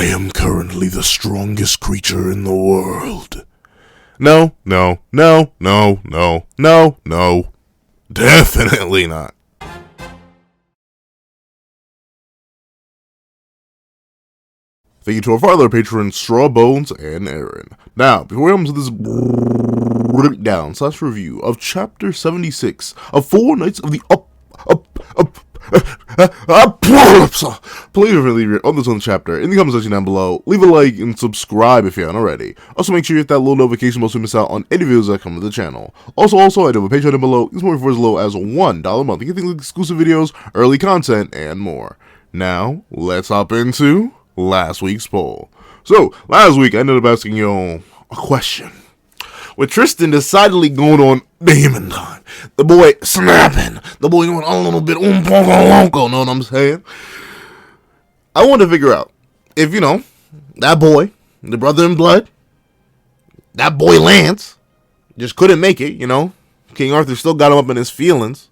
I am currently the strongest creature in the world. No, no, no, no, no, no, no. Definitely not. Thank you to our father patrons, Strawbones and Aaron. Now, before we come to this breakdown / review of Chapter 76 of Four Knights of the Apocalypse, please really on this one chapter in the comment section down below. Leave a like and subscribe if you haven't already. Also, make sure you hit that little notification bell so you miss out on any videos that come to the channel. Also, I do have a Patreon down below. It's more for as low as $1 a month. You get things like exclusive videos, early content, and more. Now, let's hop into last week's poll. So, last week I ended up asking you a question, with Tristan decidedly going on demon time. The boy snapping. The boy going a little bit loco, know what I'm saying? I want to figure out if, that boy, the brother in blood, that boy Lance, just couldn't make it, King Arthur still got him up in his feelings,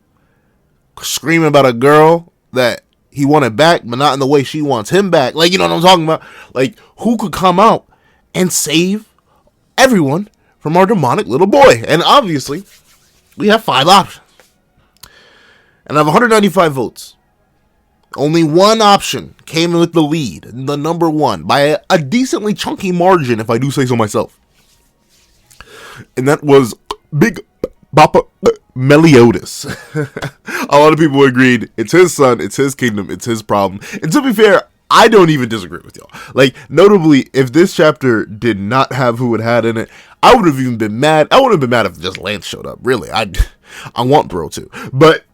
screaming about a girl that he wanted back, but not in the way she wants him back. Like, you know what I'm talking about? Like, who could come out and save everyone from our demonic little boy? And obviously, we have 5 options. And I have 195 votes. Only one option came in with the lead, the number one, by a decently chunky margin, if I do say so myself. And that was Big Papa Meliodas. A lot of people agreed it's his son, it's his kingdom, it's his problem. And to be fair, I don't even disagree with y'all. Like, notably, if this chapter did not have who it had in it, I would have even been mad. I wouldn't have been mad if just Lance showed up. Really, I want bro to. But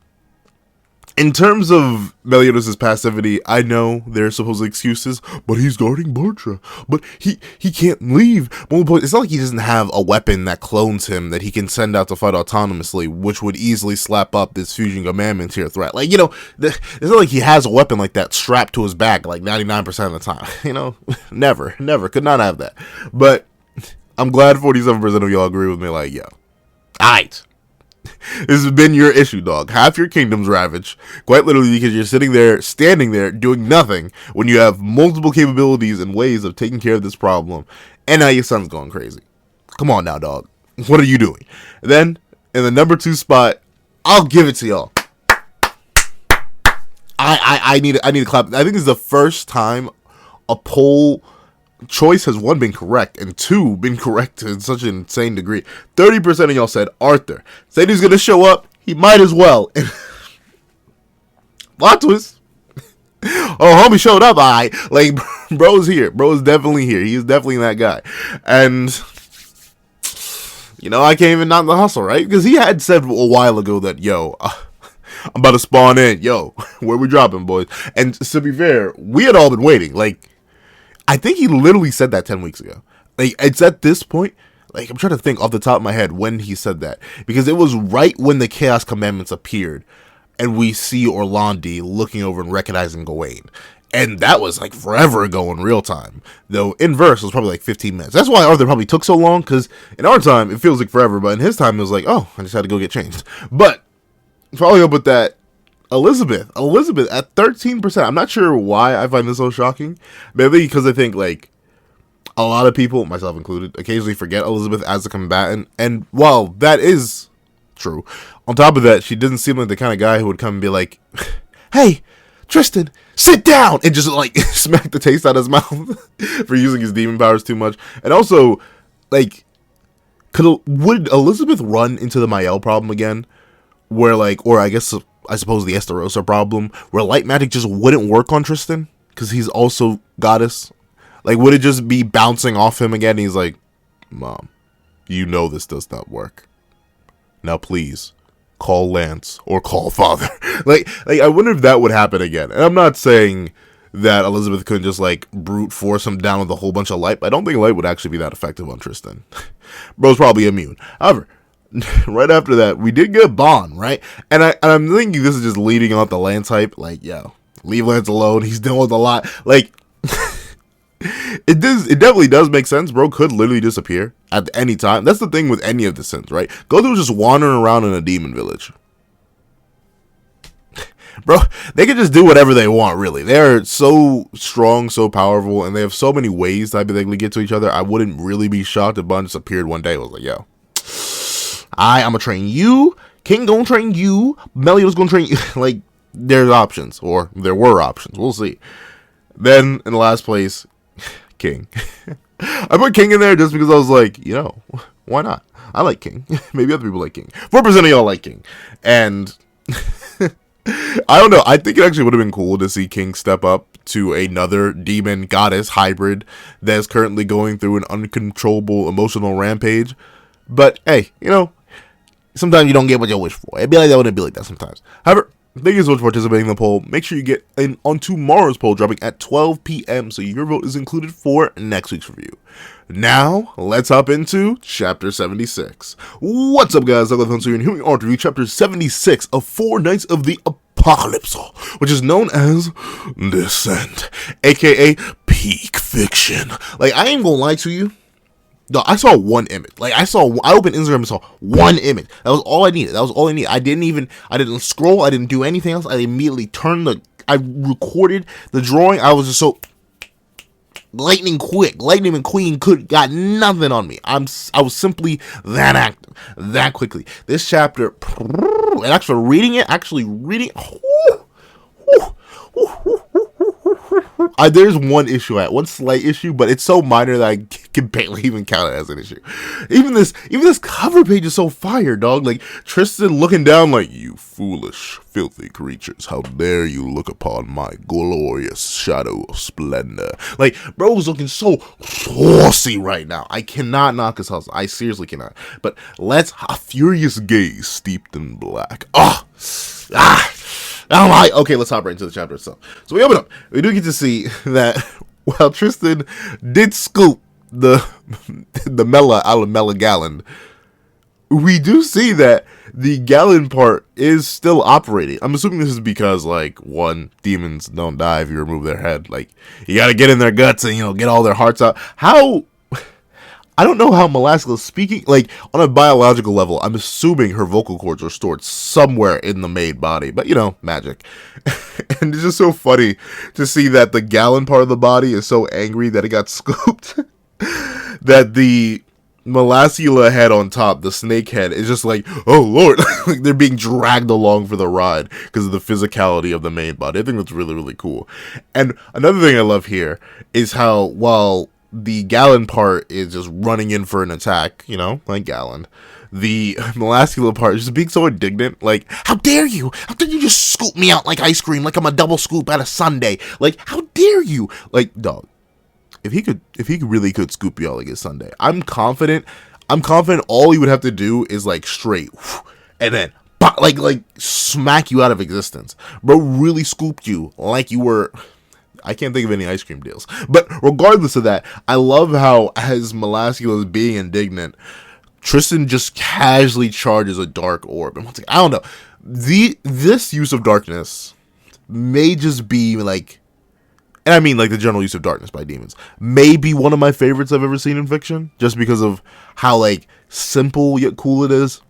in terms of Meliodas' passivity, I know there's supposed excuses, but he's guarding Bartra. But he can't leave. It's not like he doesn't have a weapon that clones him that he can send out to fight autonomously, which would easily slap up this fusion commandment tier threat. Like, it's not like he has a weapon like that strapped to his back like 99% of the time. Never. Could not have that. But I'm glad 47% of y'all agree with me, like, yo, alright. This has been your issue, dog. Half your kingdom's ravaged, quite literally, because you're standing there, doing nothing, when you have multiple capabilities and ways of taking care of this problem, and now your son's going crazy. Come on now, dog. What are you doing? And then, in the number 2 spot, I'll give it to y'all. I need to clap. I think this is the first time a poll choice has, 1, been correct, and 2, been correct to such an insane degree. 30% of y'all said Arthur. Said he's gonna show up, he might as well. Plot twist. Oh, homie showed up, alright. Like, bro's here. Bro's definitely here. He is definitely that guy. And, I can't even knock the hustle, right? Because he had said a while ago that, yo, I'm about to spawn in. Yo, where we dropping, boys? And to be fair, we had all been waiting. Like, I think he literally said that 10 weeks ago. Like, it's at this point, like, I'm trying to think off the top of my head when he said that. Because it was right when the Chaos Commandments appeared, and we see Orlandi looking over and recognizing Gawain. And that was, like, forever ago in real time. Though, in verse, it was probably, like, 15 minutes. That's why Arthur probably took so long, because in our time, it feels like forever. But in his time, it was like, oh, I just had to go get changed. But, following up with that, Elizabeth at 13%. I'm not sure why I find this so shocking. Maybe because I think, like, a lot of people, myself included, occasionally forget Elizabeth as a combatant. And while that is true, on top of that, she doesn't seem like the kind of guy who would come and be like, hey, Tristan, sit down, and just, like, smack the taste out of his mouth for using his demon powers too much. And also, like, would Elizabeth run into the Mael problem again? Where, like, or I suppose the Esterosa problem, where light magic just wouldn't work on Tristan, because he's also goddess. Like, would it just be bouncing off him again? And he's like, Mom, this does not work. Now, please, call Lance or call Father. like, I wonder if that would happen again. And I'm not saying that Elizabeth couldn't just, like, brute force him down with a whole bunch of light, but I don't think light would actually be that effective on Tristan. Bro's probably immune. However, right after that, we did get Bond, right? And I'm thinking this is just leading on the Lance hype. Like, yo, leave Lance alone. He's dealing with a lot. Like, it definitely does make sense. Bro could literally disappear at any time. That's the thing with any of the sins, right? Gothel was just wandering around in a demon village. bro, they can just do whatever they want, really. They're so strong, so powerful, and they have so many ways to hypothetically get to each other. I wouldn't really be shocked if Bun just appeared one day and was like, yo, I'm gonna train you, King gonna train you, Meliodas gonna train you. Like, there's options, or there were options. We'll see. Then, in the last place, King. I put King in there just because I was like, you know, why not? I like King. Maybe other people like King. 4% of y'all like King. And I don't know. I think it actually would have been cool to see King step up to another demon goddess hybrid that's currently going through an uncontrollable emotional rampage. But hey, you know, sometimes you don't get what you wish for. It'd be like that when it'd be like that sometimes. However, thank you so much for participating in the poll. Make sure you get in on tomorrow's poll dropping at 12 p.m. so your vote is included for next week's review. Now, let's hop into Chapter 76. What's up, guys? I'm here, and here we are to review Chapter 76 of Four Knights of the Apocalypse, which is known as Descent, aka peak fiction. Like, I ain't gonna lie to you. No, I saw one image. Like, I opened Instagram and saw one image. That was all I needed. I didn't scroll. I didn't do anything else. I immediately I recorded the drawing. I was just so lightning quick. Lightning McQueen got nothing on me. I was simply that active, that quickly. This chapter, and actually reading, there's one slight issue, but it's so minor that I can barely even count it as an issue. Even this cover page is so fire, dog. Like, Tristan looking down like, you foolish, filthy creatures, how dare you look upon my glorious shadow of splendor. Like, bro's looking so saucy right now. I cannot knock his hustle. I seriously cannot. But a furious gaze steeped in black. Okay, let's hop right into the chapter itself. So we open up. We do get to see that while Tristan did scoop the Mela out of Mela-Galand, we do see that the Galand part is still operating. I'm assuming this is because, like, one, demons don't die if you remove their head. Like, you gotta get in their guts and, you know, get all their hearts out. I don't know how Mela-Galand is speaking. Like, on a biological level, I'm assuming her vocal cords are stored somewhere in the maid body. But, you know, magic. And it's just so funny to see that the Galand part of the body is so angry that it got scooped. That the Mela-Galand head on top, the snake head, is just like, oh lord. Like, they're being dragged along for the ride because of the physicality of the main body. I think that's really, really cool. And another thing I love here is how, while the Galand part is just running in for an attack, you know, like Galand, the Mela-Galand part is just being so indignant, like, how dare you? How dare you just scoop me out like ice cream, like I'm a double scoop at a sundae? Like, how dare you? Like, dog, if he really could scoop you out like a sundae, I'm confident all he would have to do is, like, straight, and then, like, smack you out of existence. Bro really scooped you like you were... I can't think of any ice cream deals. But regardless of that, I love how, as Mela-Galand is being indignant, Tristan just casually charges a dark orb. And once again, I don't know. This use of darkness may just be, like... And I mean, like, the general use of darkness by demons may be one of my favorites I've ever seen in fiction. Just because of how, like, simple yet cool it is.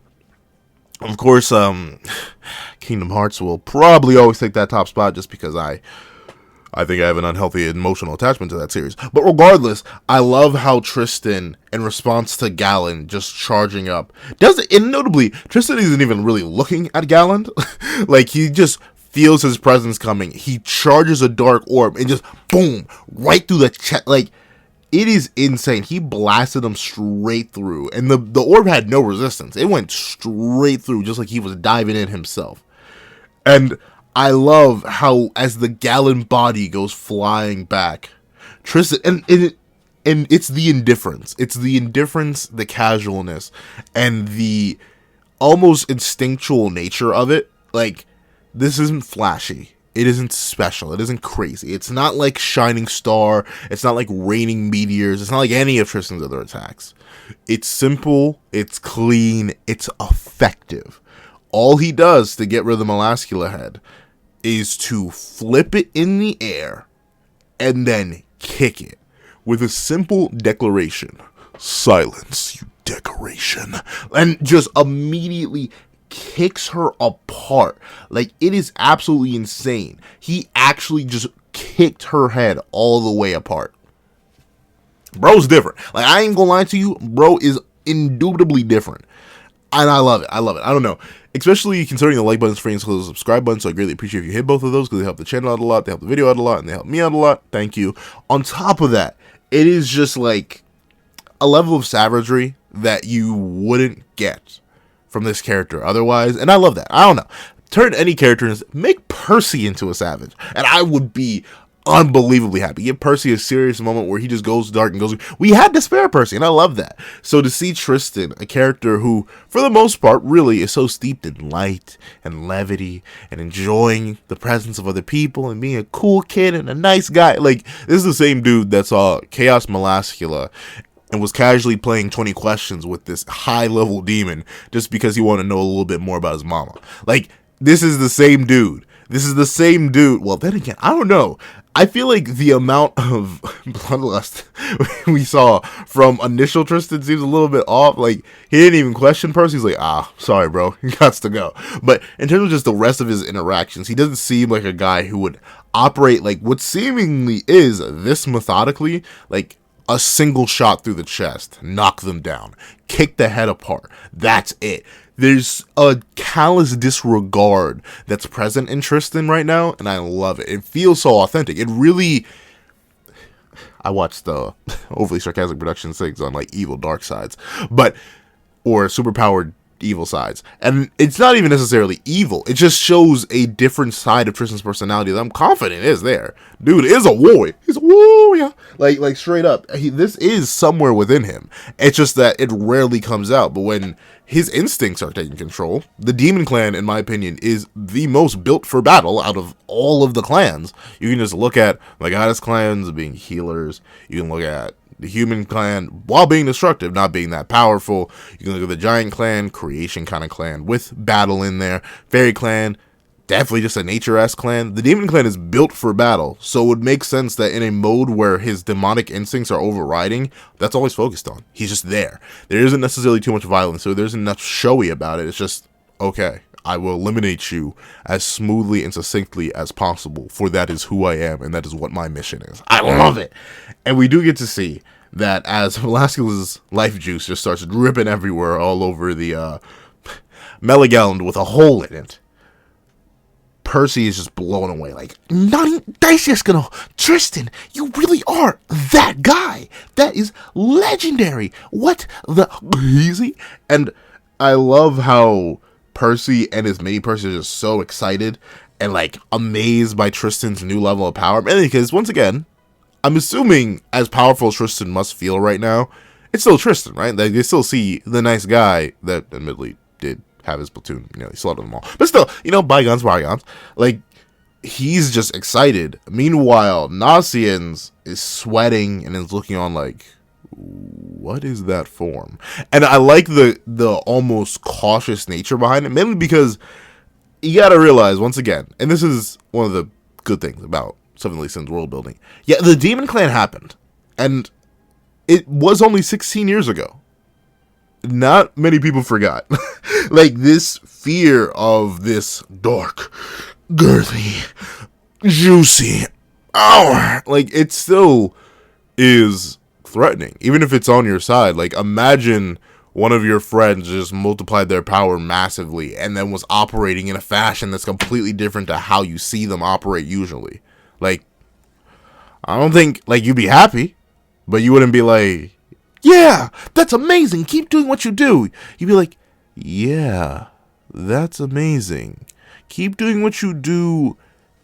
Of course, Kingdom Hearts will probably always take that top spot just because I think I have an unhealthy emotional attachment to that series. But regardless, I love how Tristan, in response to Galand just charging up, and notably, Tristan isn't even really looking at Galand. Like, he just feels his presence coming. He charges a dark orb and just, boom, right through the chest. Like, it is insane. He blasted him straight through. And the orb had no resistance. It went straight through, just like he was diving in himself. And I love how, as the Galand body goes flying back, Tristan, and it's the indifference. It's the indifference, the casualness, and the almost instinctual nature of it. Like, this isn't flashy. It isn't special. It isn't crazy. It's not like Shining Star. It's not like raining meteors. It's not like any of Tristan's other attacks. It's simple. It's clean. It's effective. All he does to get rid of the Mela-Galand head is to flip it in the air and then kick it with a simple declaration. Silence, you decoration. And just immediately kicks her apart. Like, it is absolutely insane. He actually just kicked her head all the way apart. Bro's different. Like, I ain't gonna lie to you, bro is indubitably different. And I love it. I love it. I don't know. Especially considering the like button's free and so the subscribe button. So I greatly appreciate if you hit both of those because they help the channel out a lot. They help the video out a lot. And they help me out a lot. Thank you. On top of that, it is just like a level of savagery that you wouldn't get from this character otherwise. And I love that. I don't know. Turn any character and make Percy into a savage. And I would be unbelievably happy. Give Percy a serious moment where he just goes dark and goes. We had to spare Percy, and I love that. So to see Tristan, a character who, for the most part, really is so steeped in light and levity and enjoying the presence of other people and being a cool kid and a nice guy. Like, this is the same dude that saw Chaos Melascula and was casually playing 20 questions with this high-level demon just because he wanted to know a little bit more about his mama. Like, this is the same dude. This is the same dude. Well, then again, I don't know. I feel like the amount of bloodlust we saw from initial Tristan seems a little bit off. Like, he didn't even question Percy. He's like, sorry, bro. He got to go. But in terms of just the rest of his interactions, he doesn't seem like a guy who would operate like what seemingly is this methodically, like a single shot through the chest, knock them down, kick the head apart. That's it. There's a callous disregard that's present in Tristan right now, and I love it. It feels so authentic. It really... I watched the overly sarcastic production things on, like, evil dark sides, or superpowered evil sides. And it's not even necessarily evil. It just shows a different side of Tristan's personality that I'm confident is there. Dude is a warrior. He's a warrior. Like straight up. This is somewhere within him. It's just that it rarely comes out. But when his instincts are taking control, the Demon Clan, in my opinion, is the most built for battle out of all of the clans. You can just look at the goddess clans being healers. You can look at the human clan, while being destructive, not being that powerful. You can look at the giant clan, creation kind of clan, with battle in there. Fairy clan, definitely just a nature-esque clan. The demon clan is built for battle, so it would make sense that in a mode where his demonic instincts are overriding, that's all he's focused on. He's just there. There isn't necessarily too much violence, so there isn't enough showy about it. It's just, okay, I will eliminate you as smoothly and succinctly as possible, for that is who I am, and that is what my mission is. I love it! And we do get to see that as Velasquez's life juice just starts dripping everywhere all over the Mela-Galand with a hole in it, Percy is just blown away. Like, that's just gonna... Tristan, you really are that guy. That is legendary. What the... Easy? And I love how Percy and his mini Percy are just so excited and, like, amazed by Tristan's new level of power. Mainly because, once again, I'm assuming as powerful as Tristan must feel right now, it's still Tristan, right? Like, they still see the nice guy that admittedly did have his platoon, he slaughtered them all. But still, bygones, bygones. Like, he's just excited. Meanwhile, Nasians is sweating and is looking on like, what is that form? And I like the almost cautious nature behind it, mainly because you gotta realize, once again, and this is one of the good things about Seven Deadly Sins world building. Yeah, the Demon Clan happened, and it was only 16 years ago. Not many people forgot. Like, this fear of this dark, girthy, juicy, like, it still is threatening, even if it's on your side. Like, imagine one of your friends just multiplied their power massively and then was operating in a fashion that's completely different to how you see them operate usually. Like, I don't think, like, you'd be happy, but you wouldn't be like, yeah, that's amazing, keep doing what you do. You'd be like, yeah, that's amazing, keep doing what you do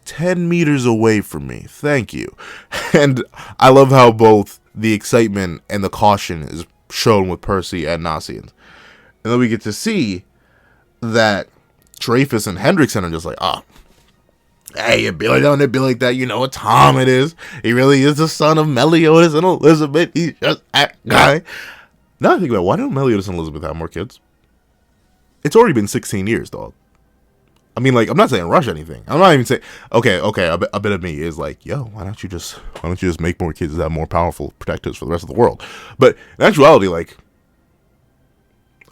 10 meters away from me, thank you. And I love how both the excitement and the caution is shown with Percy and Nasians. And then we get to see that Dreyfus and Hendrickson are just like, hey, it'd be like that, it'd be like that, you know what time it is. He really is the son of Meliodas and Elizabeth. He's just that guy. Now I think about it, why don't Meliodas and Elizabeth have more kids? It's already been 16 years, dog. I mean, like, I'm not saying rush anything. I'm not even saying, okay, a bit of me is like, yo, why don't you just make more kids that have more powerful protectors for the rest of the world? But in actuality, like,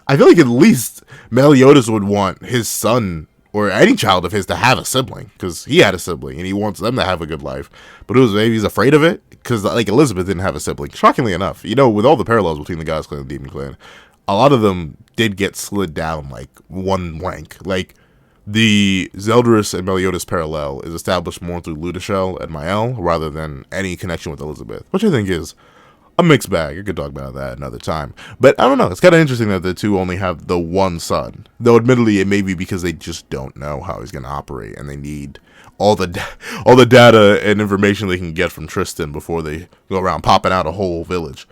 I feel like at least Meliodas would want his son or any child of his to have a sibling, because he had a sibling and he wants them to have a good life. But it was maybe he's afraid of it because like Elizabeth didn't have a sibling. Shockingly enough, you know, with all the parallels between the Gods Clan and the Demon Clan, a lot of them did get slid down like one rank. Like the Zeldris and Meliodas parallel is established more through Ludishel and Mael rather than any connection with Elizabeth, which I think is a mixed bag. I could talk about that another time. But I don't know. It's kind of interesting that the two only have the one son. Though admittedly, it may be because they just don't know how he's going to operate, and they need all the data and information they can get from Tristan before they go around popping out a whole village.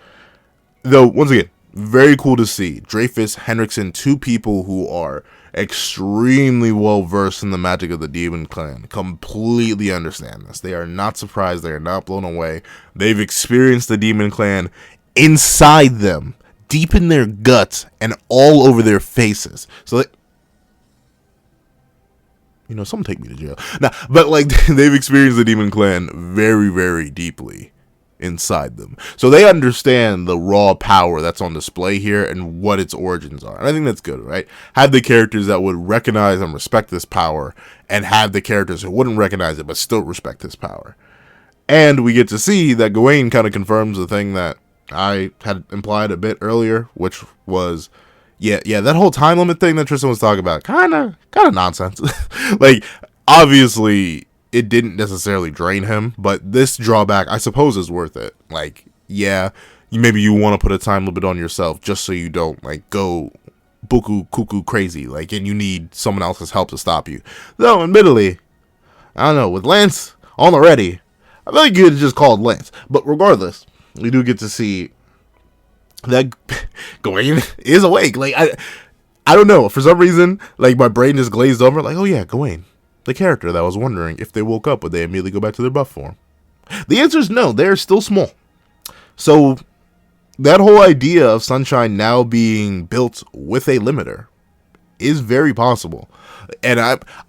Though, once again, very cool to see. Dreyfus, Henriksen, two people who are extremely well versed in the magic of the Demon Clan, completely understand this. They are not surprised. They are not blown away. They've experienced the Demon Clan inside them, deep in their guts, and all over their faces. So, someone take me to jail. Nah, but like they've experienced the Demon Clan very, very deeply inside them, so they understand the raw power that's on display here and what its origins are. And I think that's good, right? Have the characters that would recognize and respect this power, and have the characters who wouldn't recognize it but still respect this power. And we get to see that Gawain kind of confirms the thing that I had implied a bit earlier, which was yeah, that whole time limit thing that Tristan was talking about, kind of nonsense. Like, obviously it didn't necessarily drain him, but this drawback, I suppose, is worth it. Like, yeah, maybe you want to put a time limit on yourself just so you don't, like, go buku cuckoo crazy, like, and you need someone else's help to stop you. Though, admittedly, I don't know, with Lance on already, I feel like you could have just called Lance. But regardless, we do get to see that Gawain is awake. Like, I don't know, for some reason, like, my brain just glazed over, like, oh yeah, Gawain. The character that was wondering if they woke up, would they immediately go back to their buff form? The answer is no, they're still small. So that whole idea of Sunshine now being built with a limiter is very possible. And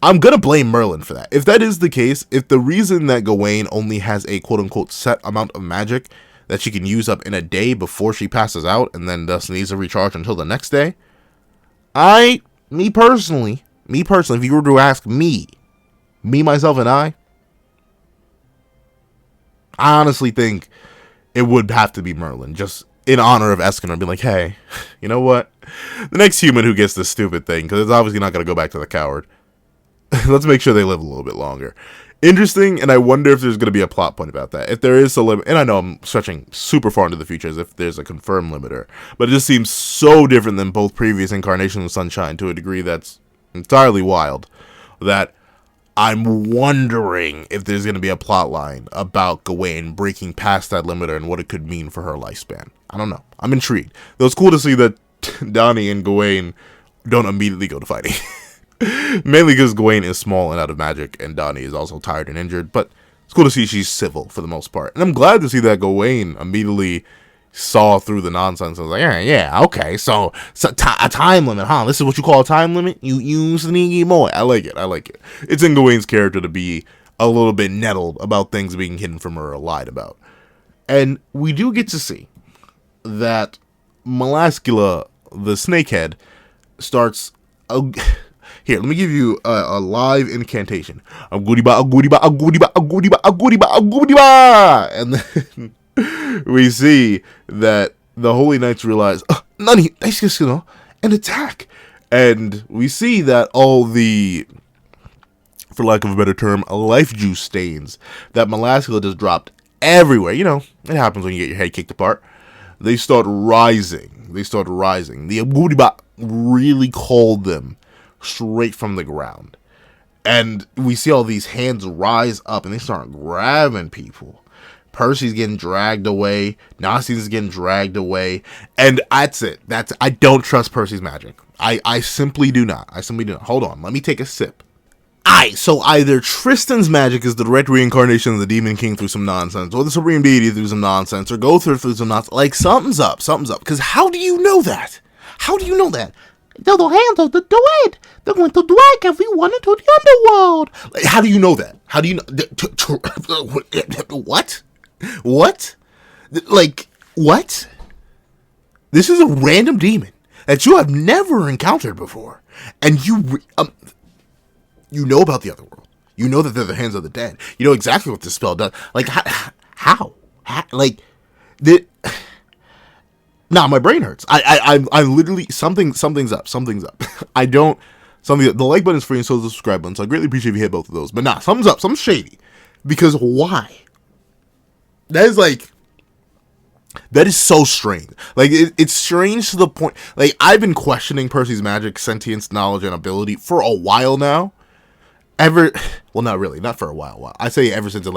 I'm going to blame Merlin for that. If that is the case, if the reason that Gawain only has a quote-unquote set amount of magic that she can use up in a day before she passes out and then thus needs to recharge until the next day, me personally, if you were to ask me, myself, and I honestly think it would have to be Merlin, just in honor of Escanor, be like, hey, you know what? The next human who gets this stupid thing, because it's obviously not going to go back to the coward, let's make sure they live a little bit longer. Interesting, and I wonder if there's going to be a plot point about that. If there is a limit, and I know I'm stretching super far into the future as if there's a confirmed limiter, but it just seems so different than both previous incarnations of Sunshine to a degree that's entirely wild, that I'm wondering if there's going to be a plot line about Gawain breaking past that limiter and what it could mean for her lifespan. I don't know. I'm intrigued. Though it's cool to see that Donnie and Gawain don't immediately go to fighting. Mainly because Gawain is small and out of magic, and Donnie is also tired and injured. But it's cool to see she's civil for the most part. And I'm glad to see that Gawain immediately saw through the nonsense. I was like, yeah, okay, so a time limit, huh? This is what you call a time limit? You sneaky boy. I like it. It's in Gawain's character to be a little bit nettled about things being hidden from her or lied about. And we do get to see that Mela-Galand, the snakehead, starts... Here, let me give you a live incantation. Aguriba, aguriba, aguriba, aguriba, aguriba, aguriba! And then we see that the Holy Knights realize, Nani, an attack. And we see that all the, for lack of a better term, life juice stains that Mela-Galand just dropped everywhere. You know, it happens when you get your head kicked apart. They start rising. The Aguriba really called them straight from the ground. And we see all these hands rise up and they start grabbing people. Percy's getting dragged away. Nasi's getting dragged away. And that's it. I don't trust Percy's magic. I simply do not. Hold on. Let me take a sip. So either Tristan's magic is the direct reincarnation of the Demon King through some nonsense, or the Supreme Deity through some nonsense, or Gother through some nonsense. Like, something's up. Because how do you know that? They're the hands of the dead. They're going to drag everyone into the underworld. Like, how do you know that? How do you know? What? Like, what? This is a random demon that you have never encountered before, and you know about the other world. You know that they're the hands of the dead. You know exactly what this spell does. Like, how? Like, my brain hurts. I literally, something's up. The like button is free and so is the subscribe button, so I greatly appreciate if you hit both of those. But something's up. Something's shady. Because why? That is so strange. Like, it's strange to the point, like, I've been questioning Percy's magic, sentience, knowledge, and ability for a while now. Well, not really, not for a while. I say ever since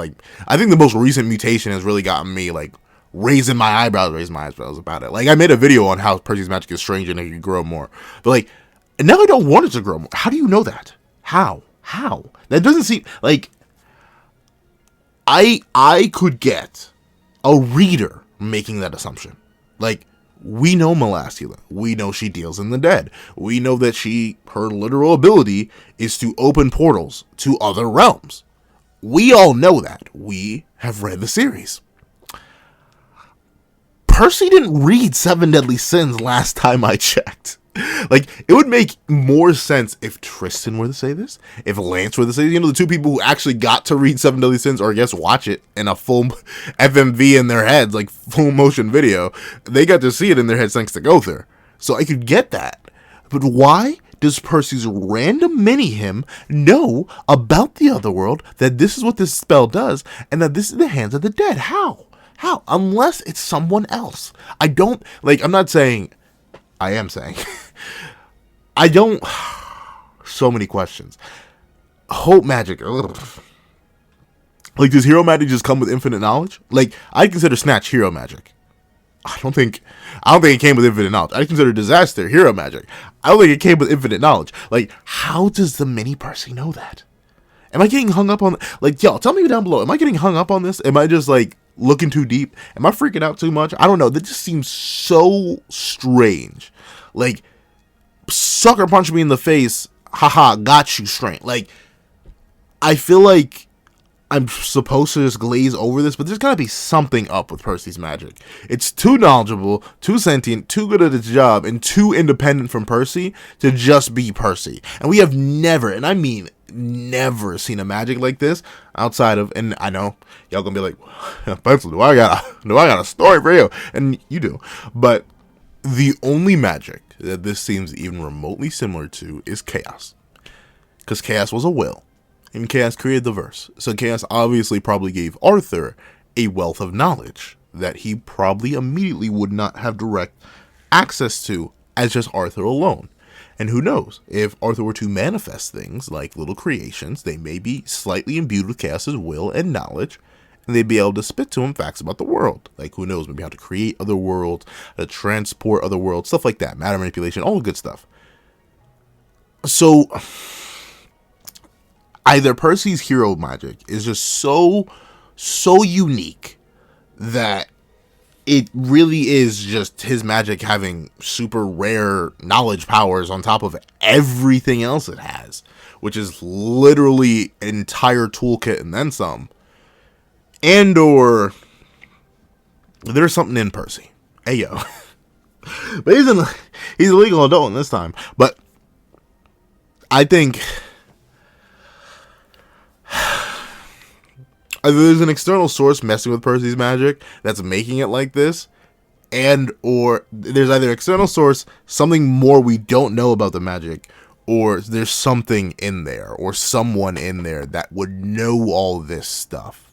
I think the most recent mutation has really gotten me, like, raising my eyebrows about it. Like, I made a video on how Percy's magic is strange and it can grow more. But, like, and now I don't want it to grow more. How do you know that? How? That doesn't seem, like, I could get a reader making that assumption. Like, we know Mela-Galand. We know she deals in the dead. We know that her literal ability is to open portals to other realms. We all know that. We have read the series. Percy didn't read Seven Deadly Sins last time I checked. Like, it would make more sense if Tristan were to say this, if Lance were to say this, the two people who actually got to read Seven Deadly Sins, or I guess watch it in a full FMV in their heads, like full motion video. They got to see it in their heads thanks to Gother. So I could get that. But why does Percy's random mini-him know about the other world, that this is what this spell does, and that this is the hands of the dead? How? Unless it's someone else. I am saying, I don't, so many questions. Hope magic, ugh. Like, does hero magic just come with infinite knowledge? Like, I consider Snatch hero magic. I don't think it came with infinite knowledge. I consider Disaster hero magic. I don't think it came with infinite knowledge. Like, how does the mini Percy know that? Am I getting hung up on, like, y'all, tell me down below, am I getting hung up on this? Am I just, like, looking too deep? Am I freaking out too much? I don't know. That just seems so strange. Like, sucker punch me in the face, haha, got you straight. Like, I feel like I'm supposed to just glaze over this, but there's gotta be something up with Percy's magic. It's too knowledgeable, too sentient, too good at its job, and too independent from Percy to just be Percy. And we have never, and I mean never, seen a magic like this outside of, and I know y'all gonna be like, Pencil, do I got a story for you? And you do. But the only magic that this seems even remotely similar to is Chaos. Because Chaos was a will, and Chaos created the verse. So Chaos obviously probably gave Arthur a wealth of knowledge that he probably immediately would not have direct access to as just Arthur alone. And who knows, if Arthur were to manifest things like little creations, they may be slightly imbued with Chaos's will and knowledge, and they'd be able to spit to him facts about the world. Like, who knows, maybe how to create other worlds, how to transport other worlds, stuff like that, matter manipulation, all the good stuff. So, either Percy's hero magic is just so unique that it really is just his magic having super rare knowledge powers on top of everything else it has, which is literally an entire toolkit and then some. And or there's something in Percy. Hey, yo. But he's a legal adult in this time. But I think either there's an external source messing with Percy's magic that's making it like this, and or there's either an external source, something more we don't know about the magic, or there's something in there, or someone in there that would know all this stuff.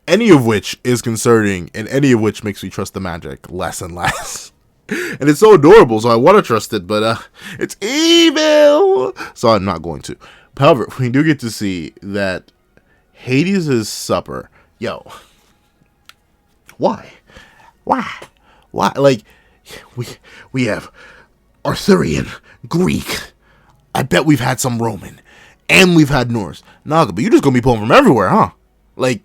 Any of which is concerning, and any of which makes me trust the magic less and less. And it's so adorable, so I want to trust it, but it's evil! So I'm not going to. However, we do get to see that Hades' supper. Yo. Why? Like, we have Arthurian, Greek. I bet we've had some Roman. And we've had Norse. Naga, but you're just going to be pulling from everywhere, huh? Like,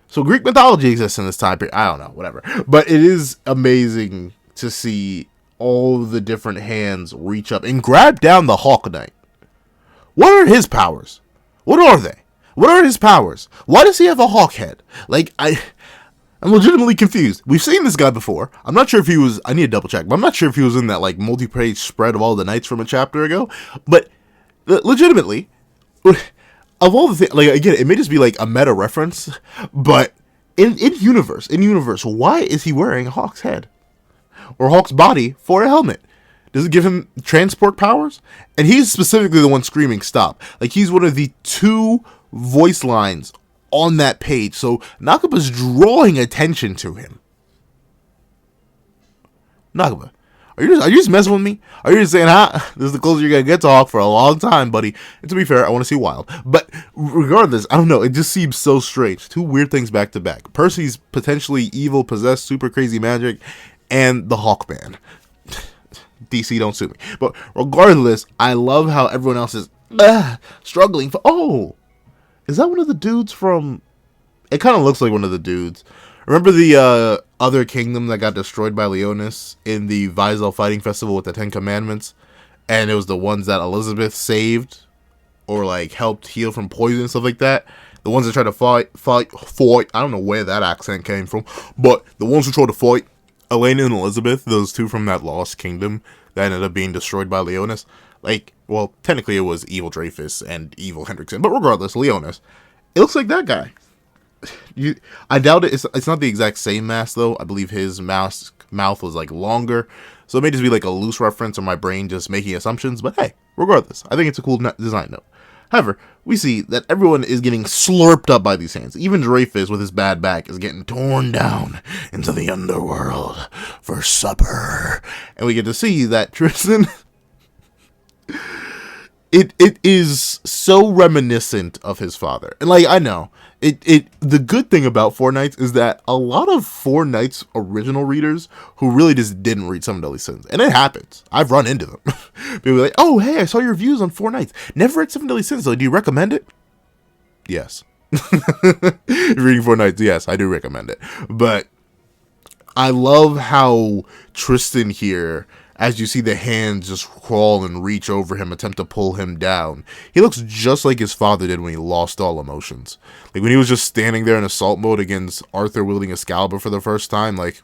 so Greek mythology exists in this time period. I don't know, whatever. But it is amazing to see all the different hands reach up and grab down the Hawk Knight. What are his powers? What are they? What are his powers? Why does he have a hawk head? Like, I'm legitimately confused. We've seen this guy before. I'm not sure if he was, I need to double check, but I'm not sure if he was in that like multi-page spread of all the knights from a chapter ago. But legitimately, of all the things, like again, it may just be like a meta reference, but in universe, why is he wearing a hawk's head or hawk's body for a helmet? Does it give him transport powers? And he's specifically the one screaming stop. Like he's one of the 2 voice lines on that page. So Nakaba's drawing attention to him. Nakaba, are you just messing with me? Are you just saying, this is the closest you're gonna get to Hawk for a long time, buddy? And to be fair, I want to see Wild. But regardless, I don't know. It just seems so strange. 2 weird things back to back. Percy's potentially evil, possessed, super crazy magic, and the Hawkman. DC, don't sue me. But regardless, I love how everyone else is struggling for. Oh, is that one of the dudes from? It kind of looks like one of the dudes. Remember the other kingdom that got destroyed by Leonis in the Vizel fighting festival with the 10 commandments, and it was the ones that Elizabeth saved or like helped heal from poison and stuff like that. The ones that tried to fight. I don't know where that accent came from, but the ones who tried to fight Elena and Elizabeth, those 2 from that lost kingdom that ended up being destroyed by Leonis. Like, well, technically it was evil Dreyfus and evil Hendrickson, but regardless, Leonis. It looks like that guy. I doubt it. It's not the exact same mask, though. I believe his mouth was, like, longer. So it may just be, like, a loose reference or my brain just making assumptions. But, hey, regardless, I think it's a cool design note. However, we see that everyone is getting slurped up by these hands. Even Dreyfus, with his bad back, is getting torn down into the underworld for supper. And we get to see that Tristan... It is so reminiscent of his father. And, like, I know... The good thing about Four Knights is that a lot of Four Knights original readers who really just didn't read Seven Deadly Sins, and it happens. I've run into them. People are like, oh, hey, I saw your reviews on Four Knights. Never read Seven Deadly Sins, though. Do you recommend it? Yes. Reading Four Knights, yes, I do recommend it. But I love how Tristan here, as you see the hands just crawl and reach over him, attempt to pull him down. He looks just like his father did when he lost all emotions. Like when he was just standing there in assault mode against Arthur wielding Excalibur for the first time, like...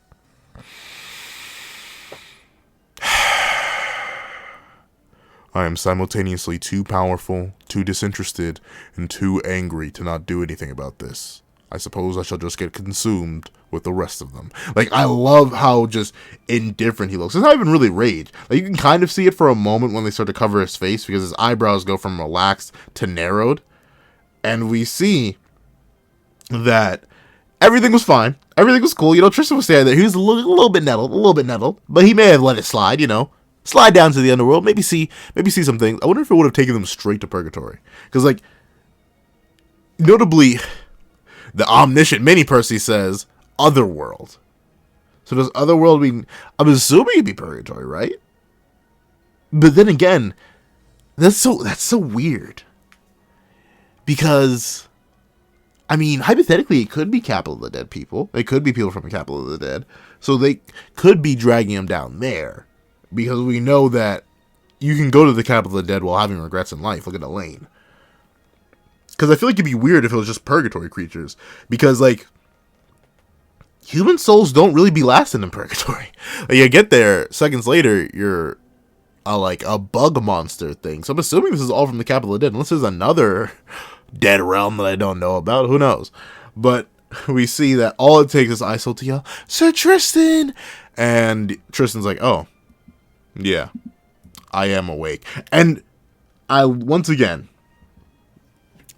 I am simultaneously too powerful, too disinterested, and too angry to not do anything about this. I suppose I shall just get consumed with the rest of them. Like, I love how just indifferent he looks. It's not even really rage. Like, you can kind of see it for a moment when they start to cover his face, because his eyebrows go from relaxed to narrowed. And we see that everything was fine. Everything was cool. You know, Tristan was standing there. He was a little bit nettled, but he may have let it slide, you know. Slide down to the underworld, maybe see some things. I wonder if it would have taken them straight to purgatory. Because, like, notably... The omniscient mini Percy says, otherworld. So does otherworld mean... I'm assuming it'd be purgatory, right? But then again, that's so weird. Because, I mean, hypothetically, it could be Capital of the Dead people. It could be people from the Capital of the Dead. So they could be dragging him down there. Because we know that you can go to the Capital of the Dead while having regrets in life. Look at Elaine. Because I feel like it'd be weird if it was just purgatory creatures. Because, like, human souls don't really be lasting in purgatory. Like, you get there, seconds later, you're, like, a bug monster thing. So I'm assuming this is all from the Capital of the Dead. Unless there's another dead realm that I don't know about. Who knows? But we see that all it takes is Isol to yell, Sir Tristan! And Tristan's like, oh, yeah, I am awake. And once again...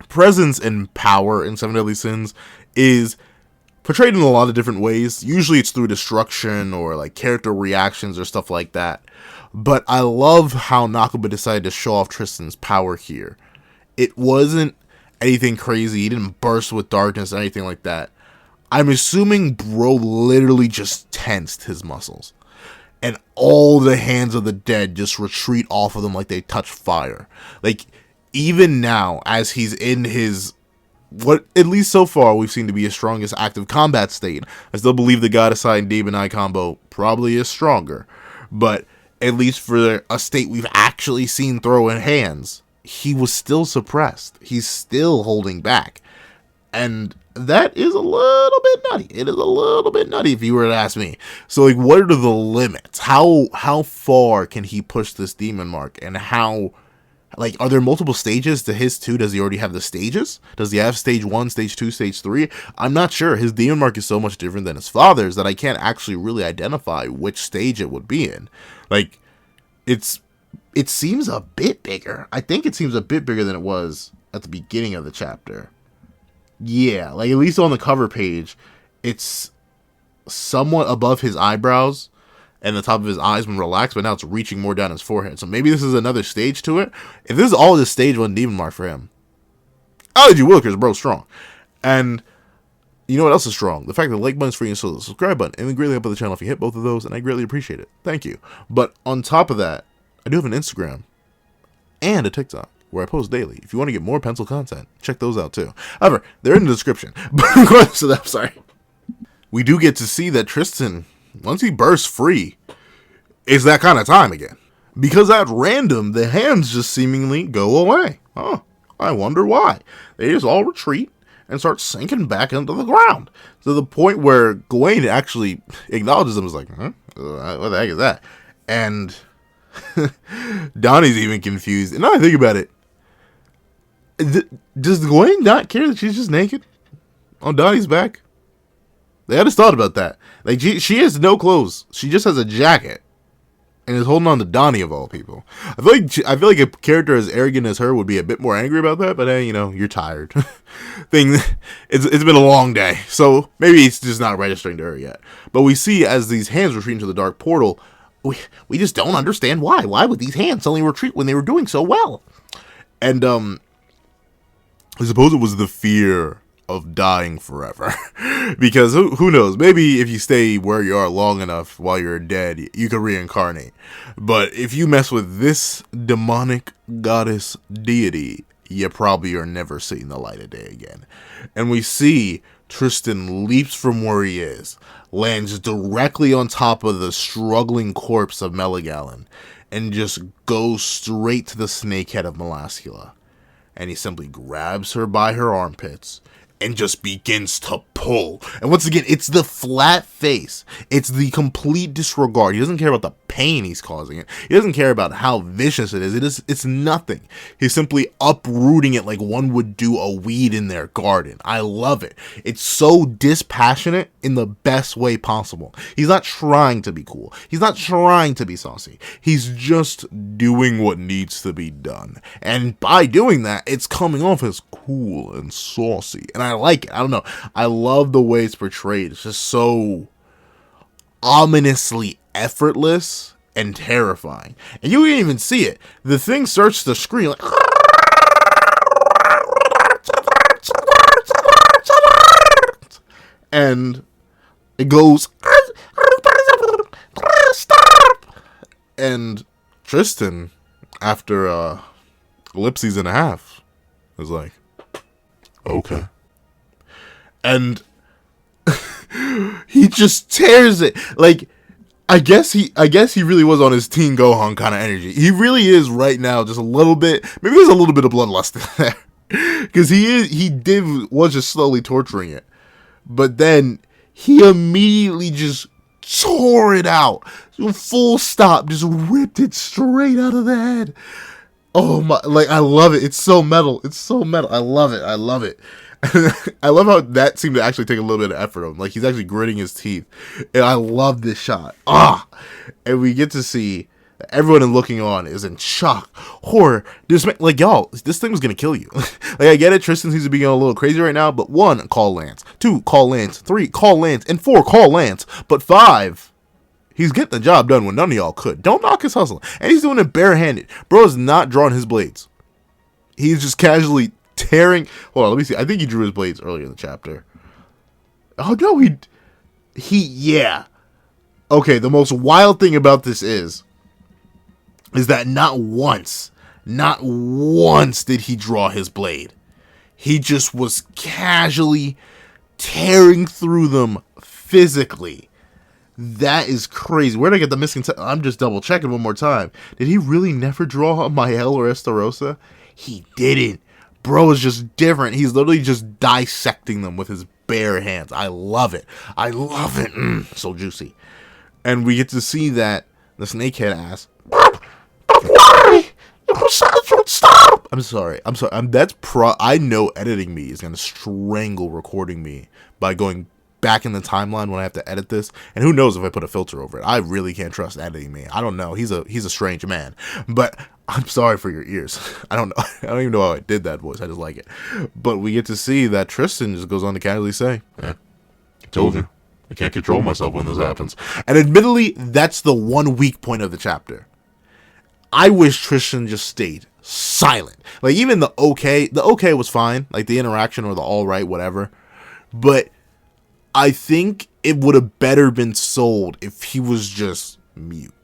presence and power in Seven Deadly Sins is portrayed in a lot of different ways. Usually it's through destruction or like character reactions or stuff like that. But I love how Nakaba decided to show off Tristan's power here. It wasn't anything crazy. He didn't burst with darkness or anything like that. I'm assuming bro literally just tensed his muscles. And all the hands of the dead just retreat off of them like they touch fire. Like... even now, as he's in his, what at least so far we've seen to be his strongest active combat state, I still believe the Goddess Eye and Demon Eye combo probably is stronger. But at least for a state we've actually seen throw in hands, he was still suppressed. He's still holding back. And that is a little bit nutty. It is a little bit nutty if you were to ask me. So, like, what are the limits? How far can he push this demon mark? And how, like, are there multiple stages to his too? Does he already have the stages? Does he have stage 1, stage 2, stage 3? I'm not sure. His demon mark is so much different than his father's that I can't actually really identify which stage it would be in. Like, it seems a bit bigger. I think it seems a bit bigger than it was at the beginning of the chapter. Yeah, like, at least on the cover page, it's somewhat above his eyebrows, and the top of his eyes when relaxed, but now it's reaching more down his forehead. So maybe this is another stage to it. If this is all this stage 1 demon mark for him, I'll let you will, because bro's strong. And you know what else is strong? The fact that the like button is free and so the subscribe button. And we greatly help the channel if you hit both of those, and I greatly appreciate it. Thank you. But on top of that, I do have an Instagram and a TikTok where I post daily. If you want to get more pencil content, check those out too. However, they're in the description. But so I'm sorry. We do get to see that Tristan, once he bursts free, it's that kind of time again. Because at random, the hands just seemingly go away. Oh, I wonder why. They just all retreat and start sinking back into the ground. To the point where Gawain actually acknowledges them as like, huh? What the heck is that? And Donnie's even confused. And now I think about it, does Gawain not care that she's just naked on Donnie's back? I just thought about that. Like, she has no clothes. She just has a jacket and is holding on to Donnie of all people. I feel like a character as arrogant as her would be a bit more angry about that. But hey, you know, you're tired. It's been a long day, so maybe it's just not registering to her yet. But we see as these hands retreat into the dark portal, we just don't understand why. Why would these hands suddenly retreat when they were doing so well? And I suppose it was the fear of dying forever. Because who knows, maybe if you stay where you are long enough while you're dead, you could reincarnate. But if you mess with this demonic goddess deity, you probably are never seeing the light of day again. And we see Tristan leaps from where he is, lands directly on top of the struggling corpse of Mela-Galand, and just goes straight to the snakehead of Mela-Galand. And he simply grabs her by her armpits and just begins to pull. And once again, it's the flat face. It's the complete disregard. He doesn't care about the pain he's causing it. He doesn't care about how vicious it is. It's nothing. He's simply uprooting it like one would do a weed in their garden. I love it. It's so dispassionate in the best way possible. He's not trying to be cool. He's not trying to be saucy. He's just doing what needs to be done. And by doing that, it's coming off as cool and saucy. And I like it. I don't know. I love the way it's portrayed. It's just so ominously effortless and terrifying. And you can even see it. The thing starts to scream like, and it goes, stop. And Tristan, after ellipses and a half, is like, okay. And he just tears it. Like, I guess he really was on his Teen Gohan kind of energy. He really is right now, just a little bit. Maybe there's a little bit of bloodlust there, because he was just slowly torturing it, but then he immediately just tore it out, full stop, just ripped it straight out of the head. Oh my! Like, I love it. It's so metal. It's so metal. I love it. I love it. I love how that seemed to actually take a little bit of effort on him. Like, he's actually gritting his teeth. And I love this shot. And we get to see everyone looking on is in shock, horror, dismay. Like, y'all, this thing was gonna kill you. Like, I get it, Tristan seems to be going a little crazy right now, but 1, call Lance. 2, call Lance. 3, call Lance. And 4, call Lance. But 5, he's getting the job done when none of y'all could. Don't knock his hustle. And he's doing it barehanded. Bro is not drawing his blades. He's just casually tearing. Hold on, let me see. I think he drew his blades earlier in the chapter. Oh no, yeah. Okay, the most wild thing about this is that not once did he draw his blade. He just was casually tearing through them physically. That is crazy. Where did I get the missing? I'm just double checking one more time. Did he really never draw a Mael or Estarossa? He didn't. Bro is just different. He's literally just dissecting them with his bare hands. I love it. I love it. So juicy. And we get to see that the snakehead asks, "Why? You said you would stop." I'm sorry. I know editing me is gonna strangle recording me by going back in the timeline when I have to edit this. And who knows if I put a filter over it. I really can't trust editing me. I don't know. He's a strange man. But I'm sorry for your ears. I don't know. I don't even know how I did that voice. I just like it. But we get to see that Tristan just goes on to casually say, "I told you. I can't control myself when this happens." And admittedly, that's the one weak point of the chapter. I wish Tristan just stayed silent. Like, even the okay was fine. Like, the interaction or the all right, whatever. But I think it would have better been sold if he was just mute.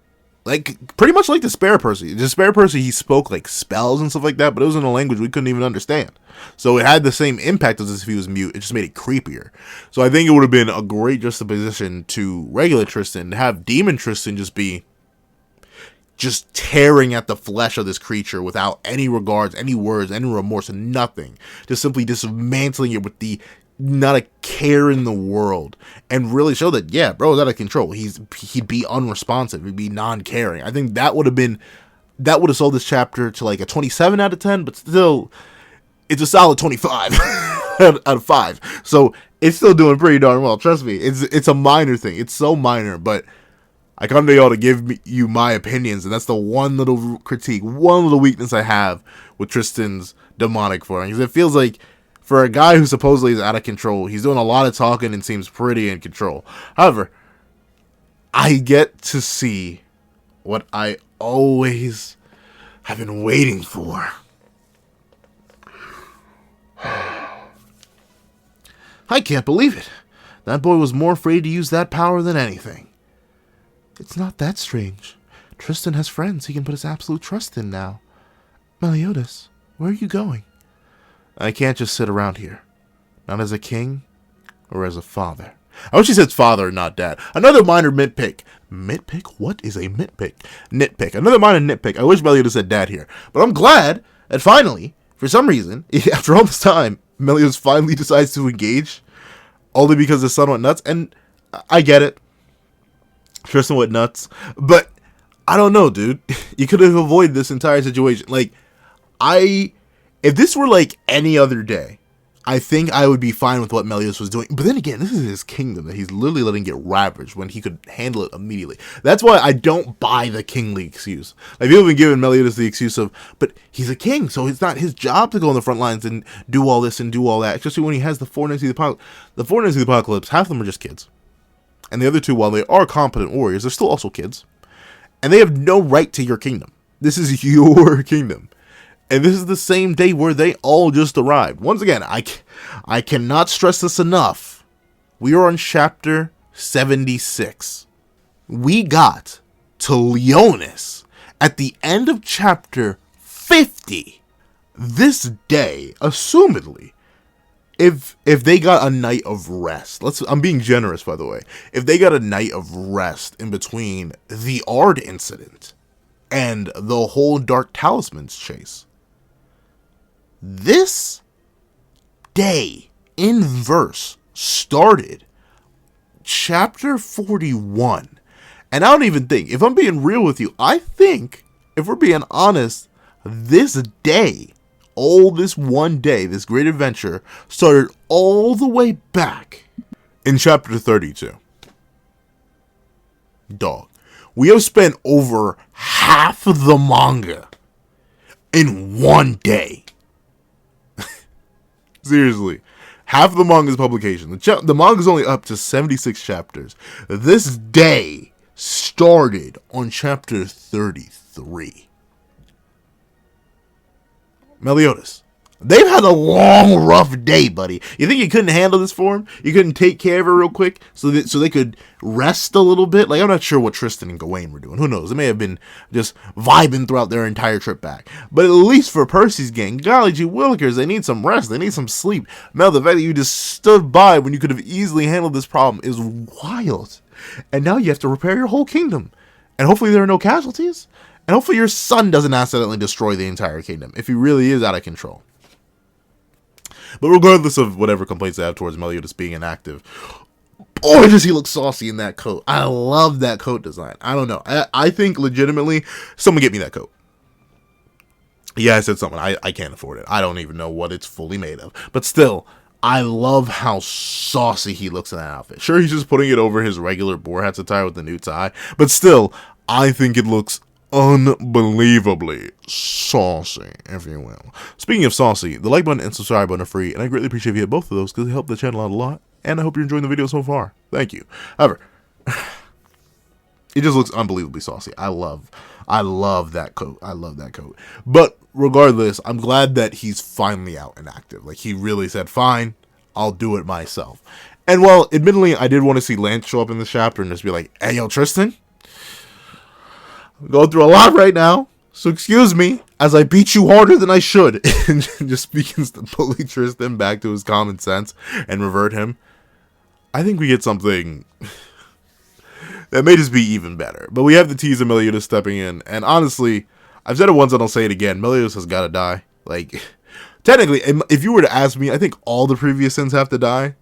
Like, pretty much like the Spare Percy. The Spare Percy, he spoke, like, spells and stuff like that, but it was in a language we couldn't even understand. So it had the same impact as if he was mute. It just made it creepier. So I think it would have been a great juxtaposition to regular Tristan, to have Demon Tristan just be just tearing at the flesh of this creature without any regards, any words, any remorse, and nothing. Just simply dismantling it with not a care in the world, and really show that, yeah, bro is out of control. He'd be unresponsive. He'd be non-caring. I think that would have sold this chapter to like a 27 out of 10, but still, it's a solid 25 out of 5. So it's still doing pretty darn well. Trust me, it's a minor thing. It's so minor, but I come to y'all to give you my opinions, and that's the one little critique, one little weakness I have with Tristan's demonic form. Because it feels like, for a guy who supposedly is out of control, he's doing a lot of talking and seems pretty in control. However, I get to see what I always have been waiting for. I can't believe it. That boy was more afraid to use that power than anything. It's not that strange. Tristan has friends he can put his absolute trust in now. Meliodas, where are you going? I can't just sit around here. Not as a king or as a father. I wish he said father, not dad. Another minor nitpick. Nitpick? What is a nitpick? Nitpick. Another minor nitpick. I wish Meliodas said dad here. But I'm glad that finally, for some reason, after all this time, Meliodas finally decides to engage. Only because his son went nuts. And I get it. Tristan went nuts. But I don't know, dude. You could have avoided this entire situation. Like, if this were like any other day, I think I would be fine with what Meliodas was doing. But then again, this is his kingdom that he's literally letting get ravaged when he could handle it immediately. That's why I don't buy the kingly excuse. Like, people have been giving Meliodas the excuse of, but he's a king, so it's not his job to go on the front lines and do all this and do all that. Especially when he has the four knights of the apocalypse. The four knights of the apocalypse, half of them are just kids. And the other two, while they are competent warriors, they're still also kids. And they have no right to your kingdom. This is your kingdom. And this is the same day where they all just arrived. Once again, I cannot stress this enough. We are on chapter 76. We got to Leonis at the end of chapter 50. This day, assumedly, if they got a night of rest, I'm being generous, by the way. If they got a night of rest in between the Ard incident and the whole Dark Talismans chase, this day in verse started chapter 41. And I don't even think, if I'm being real with you, I think, if we're being honest, this day, this one day, this great adventure, started all the way back in chapter 32. Dog, we have spent over half of the manga in one day. Seriously, half of the manga's publication. The manga's only up to 76 chapters. This day started on chapter 33. Meliodas, they've had a long, rough day, buddy. You think you couldn't handle this for him? You couldn't take care of it real quick so they could rest a little bit? Like, I'm not sure what Tristan and Gawain were doing. Who knows? They may have been just vibing throughout their entire trip back. But at least for Percy's gang, golly gee willikers, they need some rest. They need some sleep. Mel, the fact that you just stood by when you could have easily handled this problem is wild. And now you have to repair your whole kingdom. And hopefully there are no casualties. And hopefully your son doesn't accidentally destroy the entire kingdom if he really is out of control. But regardless of whatever complaints I have towards Meliodas being inactive, boy, does he look saucy in that coat. I love that coat design. I don't know. I think legitimately, someone get me that coat. Yeah, I said something. I can't afford it. I don't even know what it's fully made of. But still, I love how saucy he looks in that outfit. Sure, he's just putting it over his regular boar hat attire with the new tie. But still, I think it looks unbelievably saucy, if you will. Speaking of saucy, the like button and subscribe button are free, and I greatly appreciate if you hit both of those because they help the channel out a lot, and I hope you're enjoying the video so far. Thank you. However, it just looks unbelievably saucy. I love that coat. I love that coat. But regardless, I'm glad that he's finally out and active. Like, he really said, fine, I'll do it myself. And while, admittedly, I did want to see Lance show up in this chapter and just be like, hey, yo, Tristan, I'm going through a lot right now, so excuse me as I beat you harder than I should. And just begins to bully Tristan back to his common sense and revert him. I think we get something that may just be even better. But we have the tease of Meliodas stepping in. And honestly, I've said it once and I'll say it again. Meliodas has got to die. Like, technically, if you were to ask me, I think all the previous sins have to die.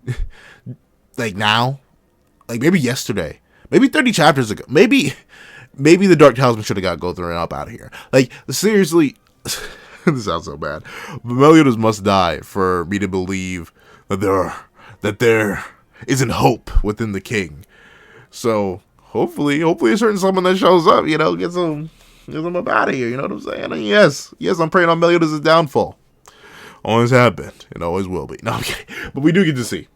Like, now. Like, maybe yesterday. Maybe 30 chapters ago. Maybe the Dark Talisman should have got Gothren up out of here. Like, seriously, this sounds so bad. But Meliodas must die for me to believe that there isn't hope within the king. So, hopefully a certain someone that shows up, you know, gets him up out of here, you know what I'm saying? And yes, I'm praying on Meliodas' downfall. Always have been, and always will be. No, I'm kidding. But we do get to see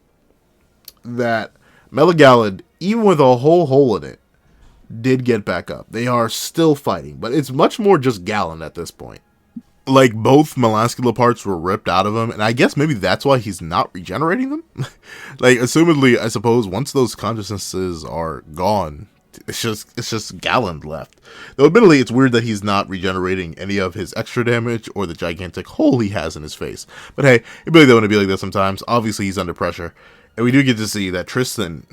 that Mela-Galand, even with a whole hole in it, did get back up. They are still fighting, but it's much more just Galand at this point. Like, both Melascula parts were ripped out of him, and I guess maybe that's why he's not regenerating them? Like, assumedly, I suppose, once those consciousnesses are gone, it's just Galand left. Though, admittedly, it's weird that he's not regenerating any of his extra damage or the gigantic hole he has in his face. But hey, it really don't want to be like that sometimes. Obviously, he's under pressure. And we do get to see that Tristan,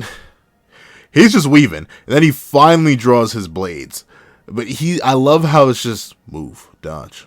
he's just weaving, and then he finally draws his blades. But I love how it's just move, dodge,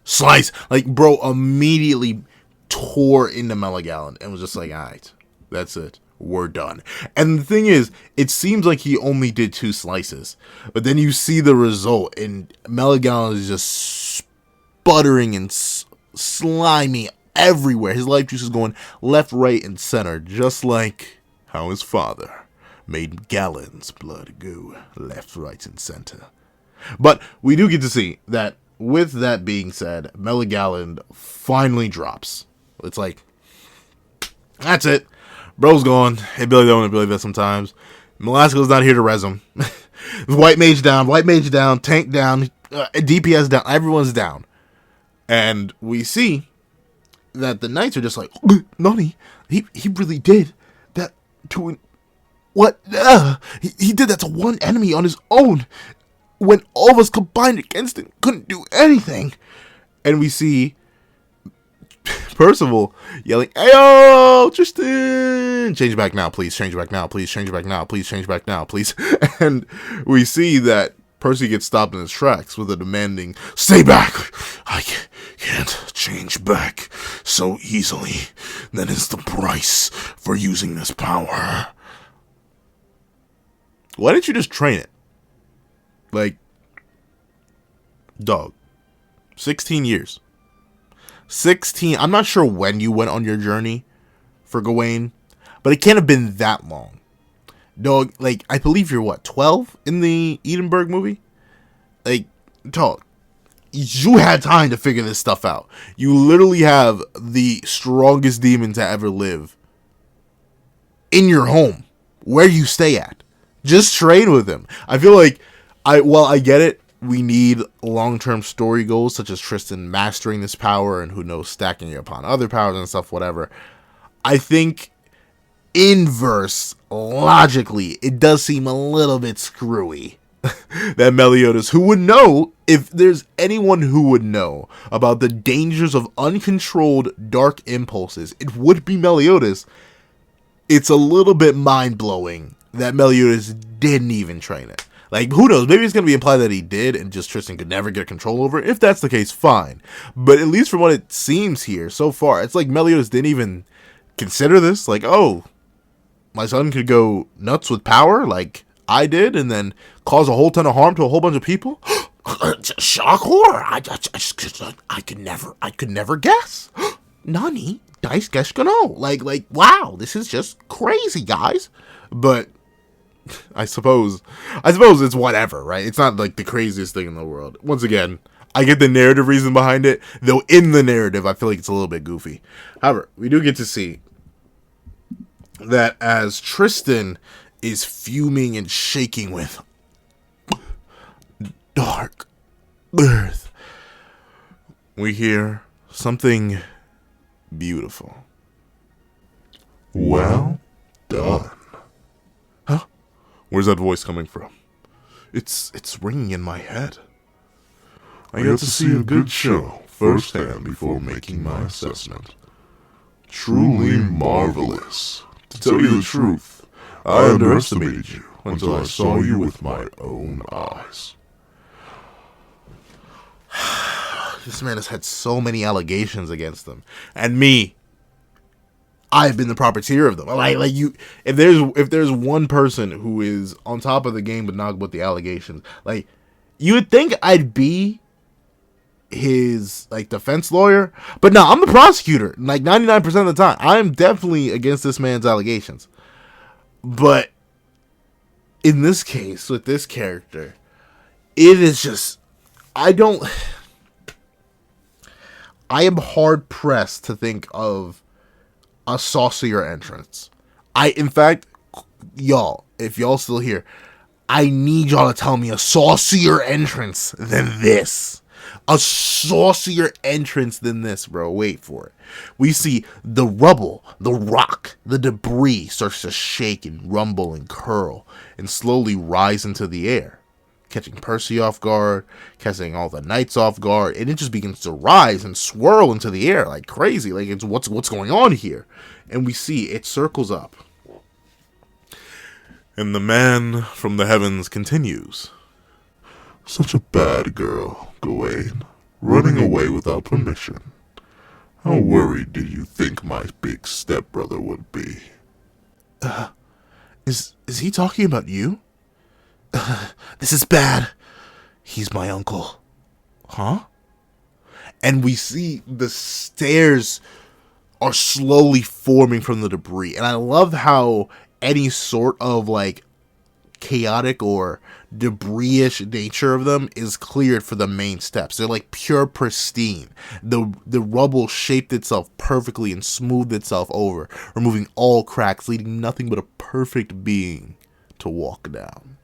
slice. Like, bro immediately tore into Mela-Galand and was just like, alright, that's it. We're done. And the thing is, it seems like he only did 2 slices. But then you see the result, and Mela-Galand is just sputtering and slimy everywhere. His life juice is going left, right, and center, just like how his father made Galand's blood go left, right, and center. But we do get to see that, with that being said, Mela-Galand finally drops. It's like, that's it. Bro's gone. Hey, Billy don't believe that sometimes. Melascula's not here to res him. White mage down, tank down, DPS down, everyone's down. And we see that the knights are just like, Nani, he really did that to what? He did that to one enemy on his own. When all of us combined against him, couldn't do anything. And we see Percival yelling, "Ayo, Tristan! Change back now, please. Change back now, please. Change back now, please. Change back now, please." And we see that Percy gets stopped in his tracks with a demanding, "Stay back! I can't change back so easily. That is the price for using this power." Why didn't you just train it? Like, dog, 16 years. 16, I'm not sure when you went on your journey for Gawain, but it can't have been that long. Dog, like, I believe you're, what, 12 in the Edinburgh movie? Like, dog, you had time to figure this stuff out. You literally have the strongest demon to ever live in your home, where you stay at. Just train with him. I feel like, while I get it, we need long-term story goals, such as Tristan mastering this power and, who knows, stacking it upon other powers and stuff, whatever. I think, inverse, logically, it does seem a little bit screwy that Meliodas, who would know, if there's anyone who would know about the dangers of uncontrolled dark impulses, it would be Meliodas. It's a little bit mind-blowing that Meliodas didn't even train it. Like, who knows? Maybe it's going to be implied that he did and just Tristan could never get control over it. If that's the case, fine. But at least from what it seems here so far, it's like Meliodas didn't even consider this. Like, oh, my son could go nuts with power like I did and then cause a whole ton of harm to a whole bunch of people. Shock horror. I could never guess. Nani? Dice guess no. Like, wow, this is just crazy, guys. But I suppose it's whatever, right? It's not like the craziest thing in the world. Once again, I get the narrative reason behind it, though in the narrative, I feel like it's a little bit goofy. However, we do get to see that as Tristan is fuming and shaking with dark earth, we hear something beautiful. Well done. Huh? Where's that voice coming from? It's ringing in my head. I got to see a good show firsthand before making my assessment. Truly marvelous. To tell you the truth, I underestimated you until I saw you with my own eyes. This man has had so many allegations against him, and me, I've been the proprietor of them. Like you, if there's one person who is on top of the game but not with the allegations, like you would think I'd be his like defense lawyer, but no, I'm the prosecutor. Like 99% of the time, I'm definitely against this man's allegations. But in this case, with this character, it is just I am hard pressed to think of a saucier entrance. In fact, y'all, if y'all still here, I need y'all to tell me a saucier entrance than this. A saucier entrance than this, bro. Wait for it. We see the rubble, the rock, the debris starts to shake and rumble and curl and slowly rise into the air, catching Percy off guard, catching all the knights off guard, and it just begins to rise and swirl into the air like crazy. Like, it's what's going on here? And we see it circles up. And the man from the heavens continues. Such a bad girl, Gawain, running away without permission. How worried did you think my big stepbrother would be? Is he talking about you? This is bad. He's my uncle. Huh? And we see the stairs are slowly forming from the debris. And I love how any sort of like chaotic or debris-ish nature of them is cleared for the main steps. They're like pure pristine. The rubble shaped itself perfectly and smoothed itself over, removing all cracks, leaving nothing but a perfect being to walk down.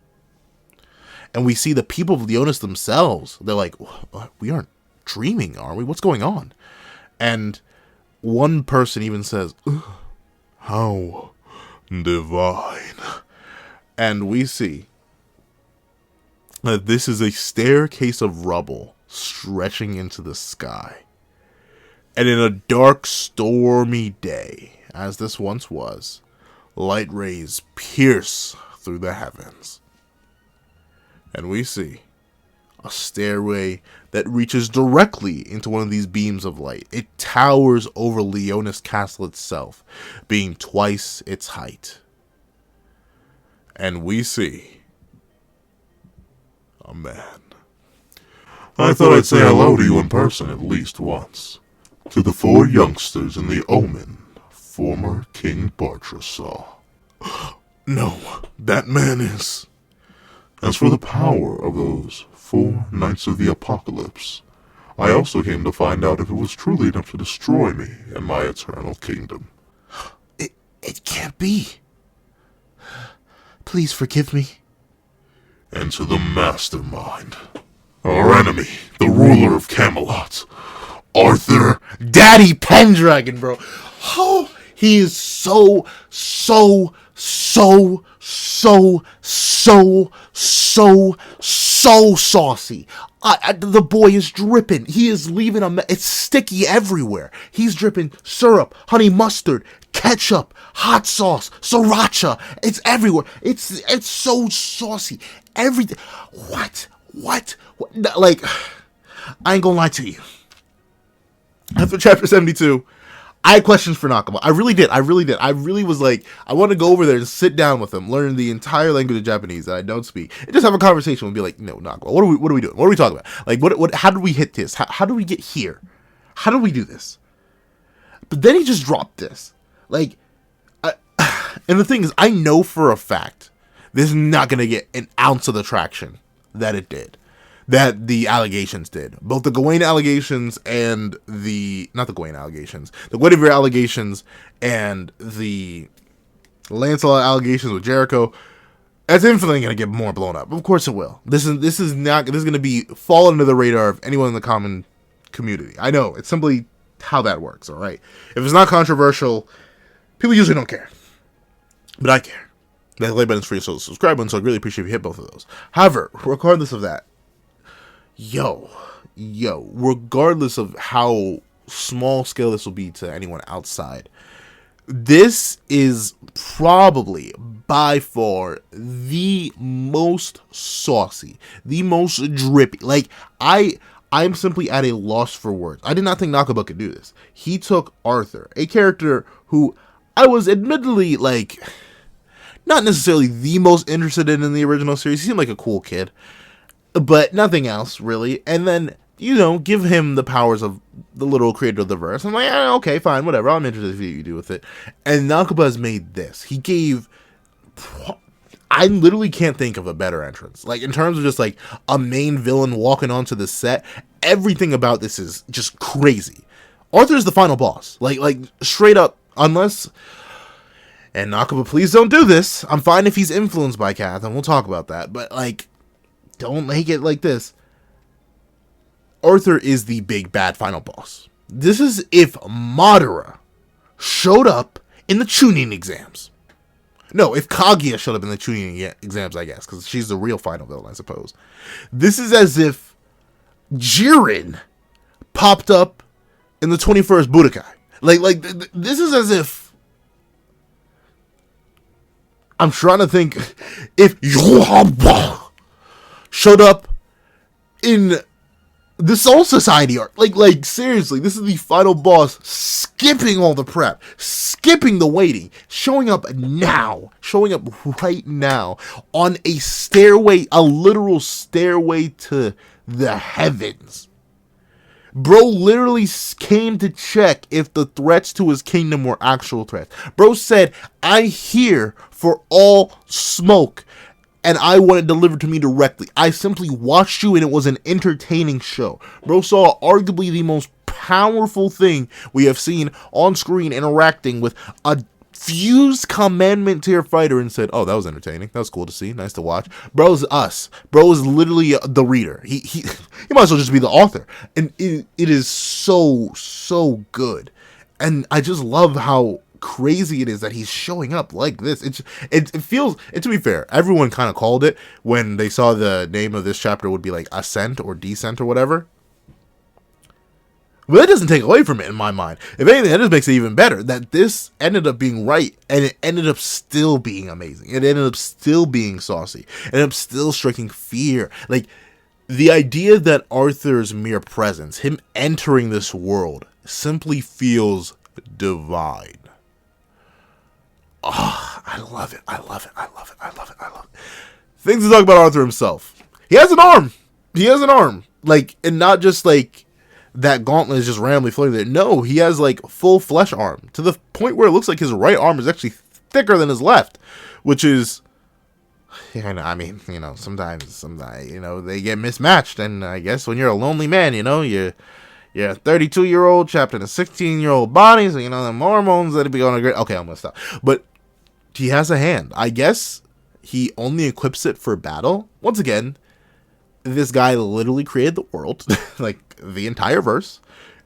And we see the people of Leonis themselves. They're like, we aren't dreaming, are we? What's going on? And one person even says, how divine. And we see that this is a staircase of rubble stretching into the sky. And in a dark, stormy day, as this once was, light rays pierce through the heavens. And we see a stairway that reaches directly into one of these beams of light. It towers over Leonis Castle itself, being twice its height. And we see a man. I thought I'd say hello to you in person at least once. To the 4 youngsters in the Omen, former King Bartra saw. No, that man is... As for the power of those 4 Knights of the Apocalypse, I also came to find out if it was truly enough to destroy me and my eternal kingdom. It can't be. Please forgive me. And to the mastermind, our enemy, the ruler of Camelot, Arthur Daddy Pendragon, bro. Oh, he is so so saucy. The boy is dripping. He is leaving it's sticky everywhere. He's dripping syrup, honey mustard, ketchup, hot sauce, sriracha. It's everywhere. It's so saucy. Everything. What? Like, I ain't gonna lie to you. After chapter 72, I had questions for Nakaba. I really did. I really was like, I want to go over there and sit down with him, learn the entire language of Japanese that I don't speak, and just have a conversation and be like, no, Nakaba, what are we doing? What are we talking about? Like, how did we hit this? How did we get here? How did we do this? But then he just dropped this. Like, and the thing is, I know for a fact this is not going to get an ounce of the traction that it did. That the allegations did. Both the Gawain allegations and not the Gawain allegations, the Guinevere allegations and the Lancelot allegations with Jericho, that's infinitely going to get more blown up. Of course it will. This is going to be fall under the radar of anyone in the common community. I know, it's simply how that works, alright? If it's not controversial, people usually don't care. But I care. That like button's free, so subscribe button, so I'd really appreciate if you hit both of those. However, regardless of that, Yo, regardless of how small scale this will be to anyone outside, this is probably by far the most saucy, the most drippy. Like, I'm simply at a loss for words. I did not think Nakaba could do this. He took Arthur, a character who I was admittedly, like, not necessarily the most interested in the original series. He seemed like a cool kid. But nothing else, really. And then, give him the powers of the literal creator of the verse. I'm like, okay, fine, whatever. I'm interested in what you do with it. And Nakaba has made this. He gave... I literally can't think of a better entrance. Like, in terms of just, like, a main villain walking onto the set, everything about this is just crazy. Arthur's the final boss. Like straight up, unless... And Nakaba, please don't do this. I'm fine if he's influenced by Kath, and we'll talk about that. But, like... Don't make it like this. Arthur is the big bad final boss. This is if Madara showed up in the Chunin exams. No, if Kaguya showed up in the Chunin exams, I guess, because she's the real final villain, I suppose. This is as if Jiren popped up in the 21st Budokai. Like this is as if... I'm trying to think if showed up in the Soul Society arc. Like seriously, this is the final boss, skipping all the prep, skipping the waiting, showing up right now on a stairway, a literal stairway to the heavens. Bro literally came to check if the threats to his kingdom were actual threats. Bro said, I'm here for all smoke. And I want it delivered to me directly. I simply watched you and it was an entertaining show. Bro saw arguably the most powerful thing we have seen on screen interacting with a fused commandment tier fighter and said, oh, that was entertaining. That was cool to see. Nice to watch. Bro's us. Bro is literally the reader. He might as well just be the author. And it is so good. And I just love how crazy it is that he's showing up like this. It feels, and to be fair, everyone kind of called it when they saw the name of this chapter would be like Ascent or Descent or whatever. But that doesn't take away from it in my mind. If anything, that just makes it even better that this ended up being right, and it ended up still being amazing. It ended up still being saucy. It ended up still striking fear. Like, the idea that Arthur's mere presence, him entering this world, simply feels divine. Oh, I love it. I love it. Things to talk about Arthur himself. He has an arm. Like, and not just like that gauntlet is just randomly floating there. No, he has like full flesh arm to the point where it looks like his right arm is actually thicker than his left, which is, I mean, sometimes, they get mismatched. And I guess when you're a lonely man, you're a 32-year-old trapped in a 16-year-old body, so the hormones that be going to... Okay, I'm gonna stop. But he has a hand. I guess he only equips it for battle. Once again, this guy literally created the world, like the entire verse,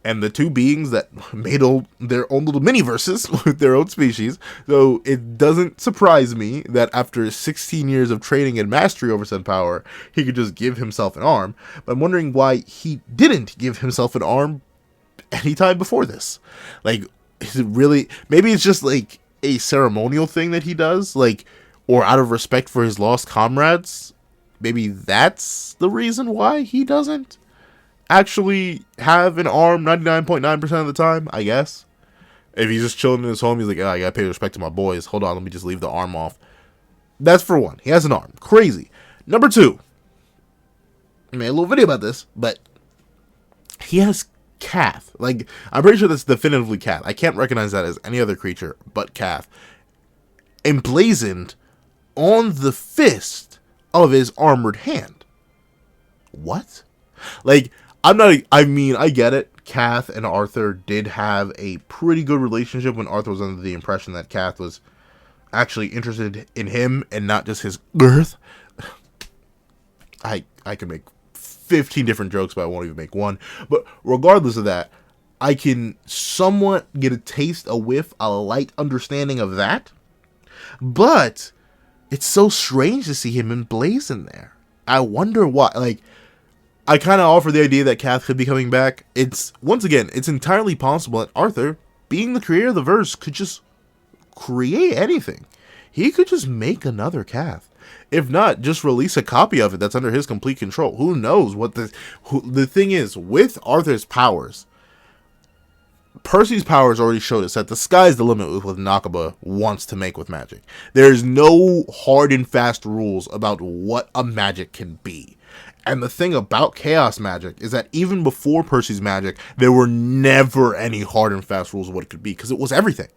and the two beings that made their own little mini-verses with their own species. So it doesn't surprise me that after 16 years of training and mastery over said power, he could just give himself an arm. But I'm wondering why he didn't give himself an arm anytime before this. Like, is it really... Maybe it's just, like, a ceremonial thing that he does, like, or out of respect for his lost comrades. Maybe that's the reason why he doesn't actually have an arm 99.9% of the time, I guess. If he's just chilling in his home, he's like, oh, I gotta pay respect to my boys. Hold on, let me just leave the arm off. That's for one. He has an arm. Crazy. Number two. I made a little video about this, but he has Cath. Like, I'm pretty sure that's definitively Cath. I can't recognize that as any other creature but Cath. Emblazoned on the fist of his armored hand. What? Like, I get it. Cath and Arthur did have a pretty good relationship when Arthur was under the impression that Cath was actually interested in him and not just his girth. I can make 15 different jokes, but I won't even make one. But regardless of that, I can somewhat get a taste, a whiff, a light understanding of that. But it's so strange to see him emblazoned there. I wonder why. Like, I kind of offer the idea that Cath could be coming back. Once again, it's entirely possible that Arthur, being the creator of the verse, could just create anything. He could just make another Cath. If not, just release a copy of it that's under his complete control. Who knows what the thing is with Arthur's powers. Percy's powers already showed us that the sky's the limit with what Nakaba wants to make with magic. There's no hard and fast rules about what a magic can be. And the thing about chaos magic is that even before Percy's magic, there were never any hard and fast rules of what it could be, because it was everything.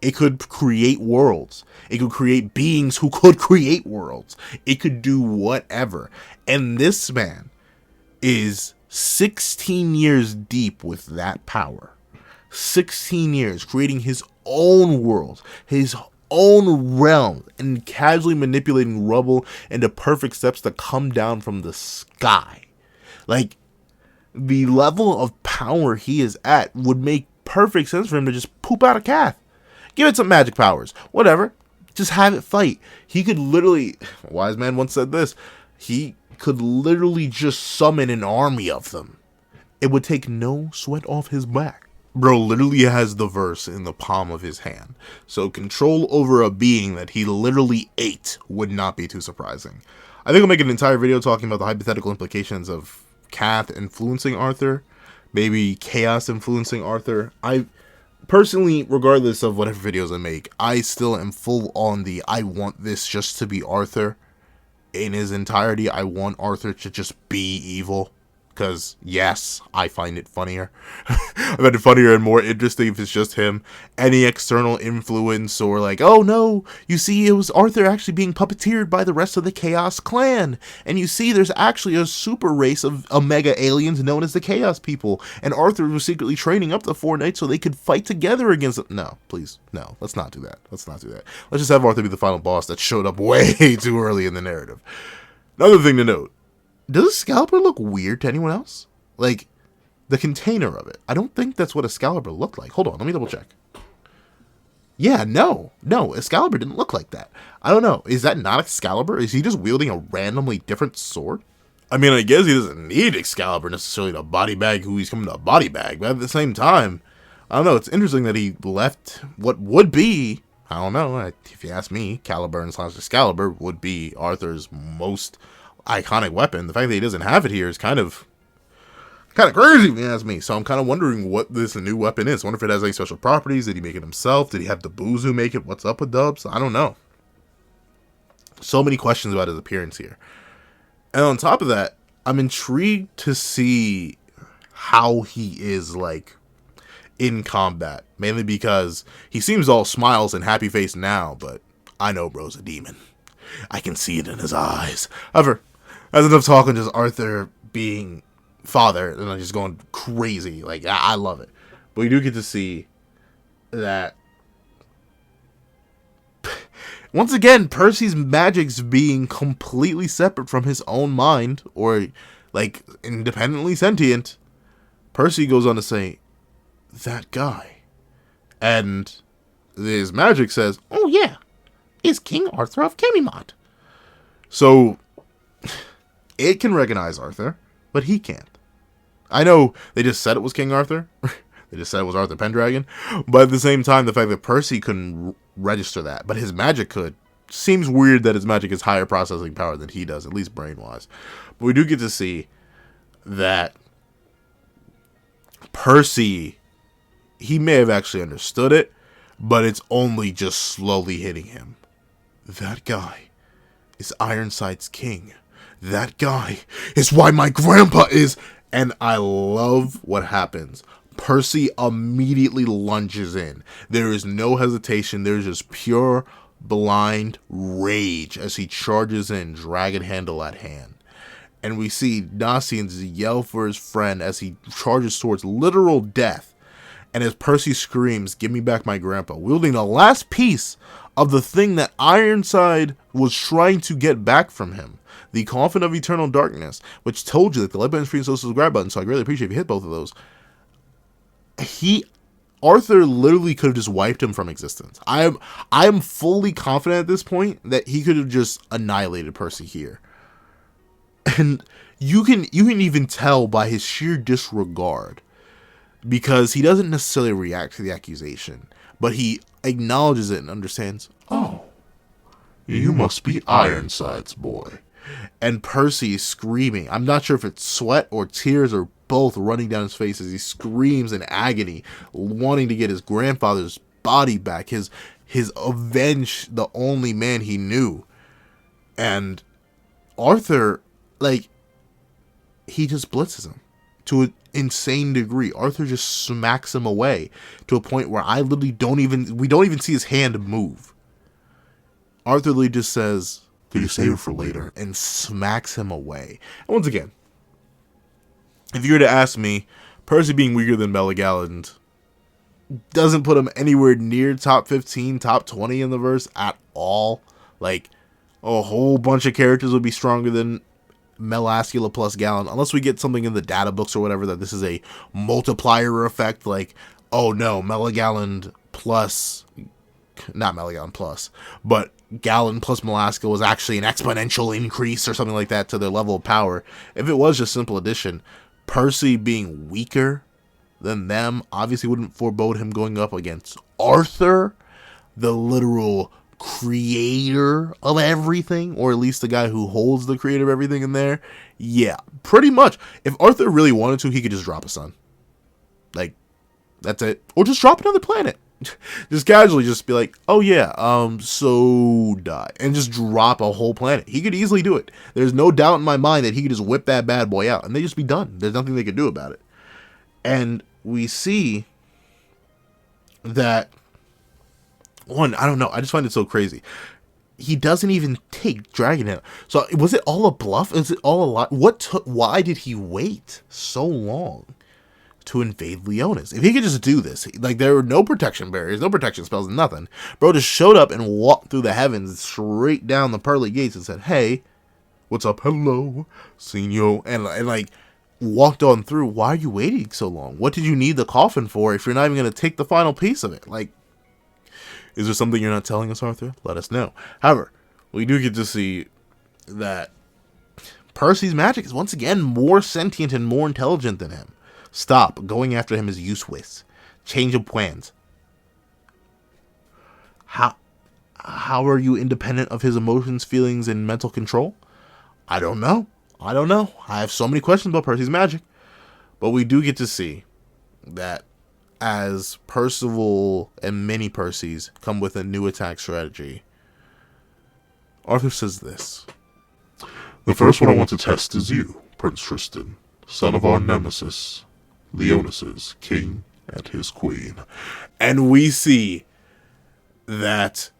It could create worlds. It could create beings who could create worlds. It could do whatever. And this man is 16 years deep with that power. 16 years creating his own world, his own realm, and casually manipulating rubble into perfect steps to come down from the sky. Like, the level of power he is at would make perfect sense for him to just poop out a Cath. Give it some magic powers. Whatever. Just have it fight. He could literally... A wise man once said this. He could literally just summon an army of them. It would take no sweat off his back. Bro literally has the verse in the palm of his hand. So control over a being that he literally ate would not be too surprising. I think I'll make an entire video talking about the hypothetical implications of Cath influencing Arthur. Maybe chaos influencing Arthur. Personally, regardless of whatever videos I make, I still am full on I want this just to be Arthur in his entirety. I want Arthur to just be evil. Because, yes, I find it funnier. I find it funnier and more interesting if it's just him. Any external influence or like, oh no, you see it was Arthur actually being puppeteered by the rest of the Chaos Clan. And you see there's actually a super race of Omega aliens known as the Chaos People. And Arthur was secretly training up the Four Knights so they could fight together against them. No, please, no, let's not do that. Let's not do that. Let's just have Arthur be the final boss that showed up way too early in the narrative. Another thing to note. Does Excalibur look weird to anyone else? Like, the container of it. I don't think that's what Excalibur looked like. Hold on, let me double check. Yeah, no, Excalibur didn't look like that. I don't know. Is that not Excalibur? Is he just wielding a randomly different sword? I mean, I guess he doesn't need Excalibur necessarily to body bag who he's coming to body bag, but at the same time, I don't know. It's interesting that he left what would be, I don't know, if you ask me, Caliburn / Excalibur would be Arthur's most iconic weapon. The fact that he doesn't have it here is kind of crazy if you ask me. So I'm kind of wondering what this new weapon is. I wonder if it has any special properties. Did he make it himself? Did he have the Buzu make it? What's up with Dubs? I don't know. So many questions about his appearance here. And on top of that, I'm intrigued to see how he is like in combat. Mainly because he seems all smiles and happy face now, but I know bro's a demon. I can see it in his eyes. However, that's enough talk on just Arthur being father and just going crazy. Like, I love it. But we do get to see that once again, Percy's magic's being completely separate from his own mind or like independently sentient. Percy goes on to say, that guy. And his magic says, oh yeah, it's King Arthur of Camelot. So, it can recognize Arthur, but he can't. I know they just said it was King Arthur. They just said it was Arthur Pendragon. But at the same time, the fact that Percy couldn't register that, but his magic could, seems weird that his magic has higher processing power than he does, at least brain-wise. But we do get to see that Percy, he may have actually understood it, but it's only just slowly hitting him. That guy is Ironside's king. That guy is why my grandpa is... And I love what happens. Percy immediately lunges in. There is no hesitation. There's just pure, blind rage as he charges in, dragon handle at hand. And we see Nasians yell for his friend as he charges towards literal death. And as Percy screams, give me back my grandpa, wielding the last piece of the thing that Ironside was trying to get back from him. The Coffin of Eternal Darkness, which told you that the like button, screen, social subscribe button, so I really appreciate if you hit both of those. Arthur literally could have just wiped him from existence. I am fully confident at this point that he could have just annihilated Percy here. And you can even tell by his sheer disregard, because he doesn't necessarily react to the accusation, but he acknowledges it and understands, oh, you must be Ironside's boy. And Percy screaming. I'm not sure if it's sweat or tears or both running down his face as he screams in agony, wanting to get his grandfather's body back, his avenge the only man he knew. And Arthur, like, he just blitzes him to an insane degree. Arthur just smacks him away to a point where I literally we don't even see his hand move. Arthur Lee just says, "Can you save it for later?" and smacks him away. And once again, if you were to ask me, Percy being weaker than Mela-Galand doesn't put him anywhere near top 15, top 20 in the verse at all. Like, a whole bunch of characters would be stronger than Melascula plus Galand, unless we get something in the data books or whatever that this is a multiplier effect, like, oh no, Mela-Galand plus, not Mela-Galand plus, but Galand plus Melascula was actually an exponential increase or something like that to their level of power. If it was just simple addition, Percy being weaker than them obviously wouldn't forebode him going up against Arthur, the literal creator of everything, or at least the guy who holds the creator of everything in there. Yeah, pretty much. If Arthur really wanted to, he could just drop a son. Like, that's it. Or just drop another planet. Just casually just be like, oh yeah, so die. And just drop a whole planet. He could easily do it. There's no doubt in my mind that he could just whip that bad boy out and they just be done. There's nothing they could do about it. And we see that, one, I don't know, I just find it so crazy. He doesn't even take Dragon Head. So was it all a bluff? Is it all a lie? Why did he wait so long to invade Leonis? If he could just do this, like, there were no protection barriers, no protection spells, nothing. Bro just showed up and walked through the heavens straight down the pearly gates and said, hey, what's up? Hello, senor. And like, walked on through. Why are you waiting so long? What did you need the coffin for if you're not even going to take the final piece of it? Like, is there something you're not telling us, Arthur? Let us know. However, we do get to see that Percy's magic is once again more sentient and more intelligent than him. Stop. Going after him is useless. Change of plans. How are you independent of his emotions, feelings, and mental control? I don't know. I have so many questions about Percy's magic. But we do get to see that as Percival and many Percys come with a new attack strategy, Arthur says this. The first one I want to test is you, Prince Tristan, son of our nemesis, Leonis' king and his queen. And we see that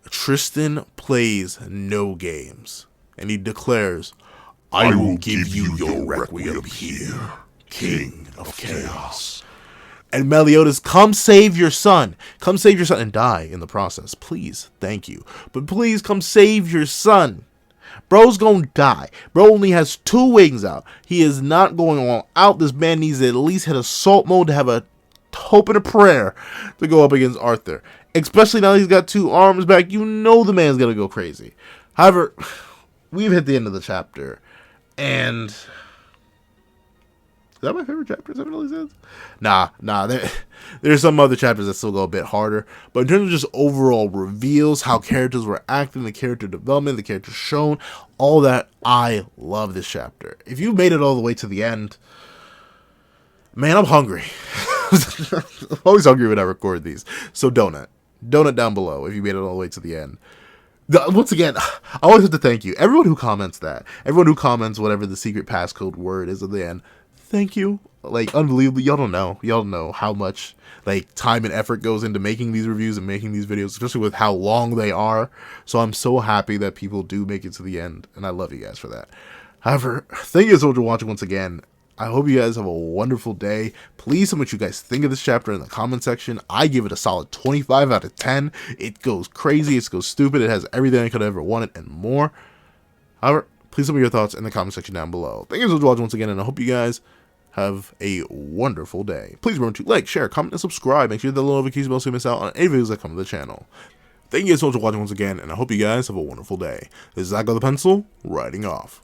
Tristan plays no games. And he declares, I will give you your requiem here, King of Chaos. And Meliodas, come save your son. Come save your son and die in the process. Please, thank you. But please come save your son. Bro's gonna die. Bro only has 2 wings out. He is not going all out. This man needs to at least hit assault mode to have a hope and a prayer to go up against Arthur. Especially now he's got 2 arms back. You know the man's gonna go crazy. However, we've hit the end of the chapter. And is that my favorite chapter? Seven Deadly Sins? Nah. There's some other chapters that still go a bit harder. But in terms of just overall reveals, how characters were acting, the character development, the characters shown, all that, I love this chapter. If you made it all the way to the end, man, I'm hungry. I'm always hungry when I record these. So donut down below if you made it all the way to the end. Once again, I always have to thank you. Everyone who comments that. Everyone who comments whatever the secret passcode word is at the end. Thank you. Like, unbelievably, y'all don't know. Y'all don't know how much, like, time and effort goes into making these reviews and making these videos, especially with how long they are. So I'm so happy that people do make it to the end, and I love you guys for that. However, thank you so much for watching once again. I hope you guys have a wonderful day. Please tell me what you guys think of this chapter in the comment section. I give it a solid 25 out of 10. It goes crazy. It goes stupid. It has everything I could have ever wanted and more. However, please tell me your thoughts in the comment section down below. Thank you so much for watching once again, and I hope you guys have a wonderful day. Please remember to like, share, comment, and subscribe. Make sure the little notification bell so you miss out on any videos that come to the channel. Thank you guys so much for watching once again, and I hope you guys have a wonderful day. This is Zach the Pencil, writing off.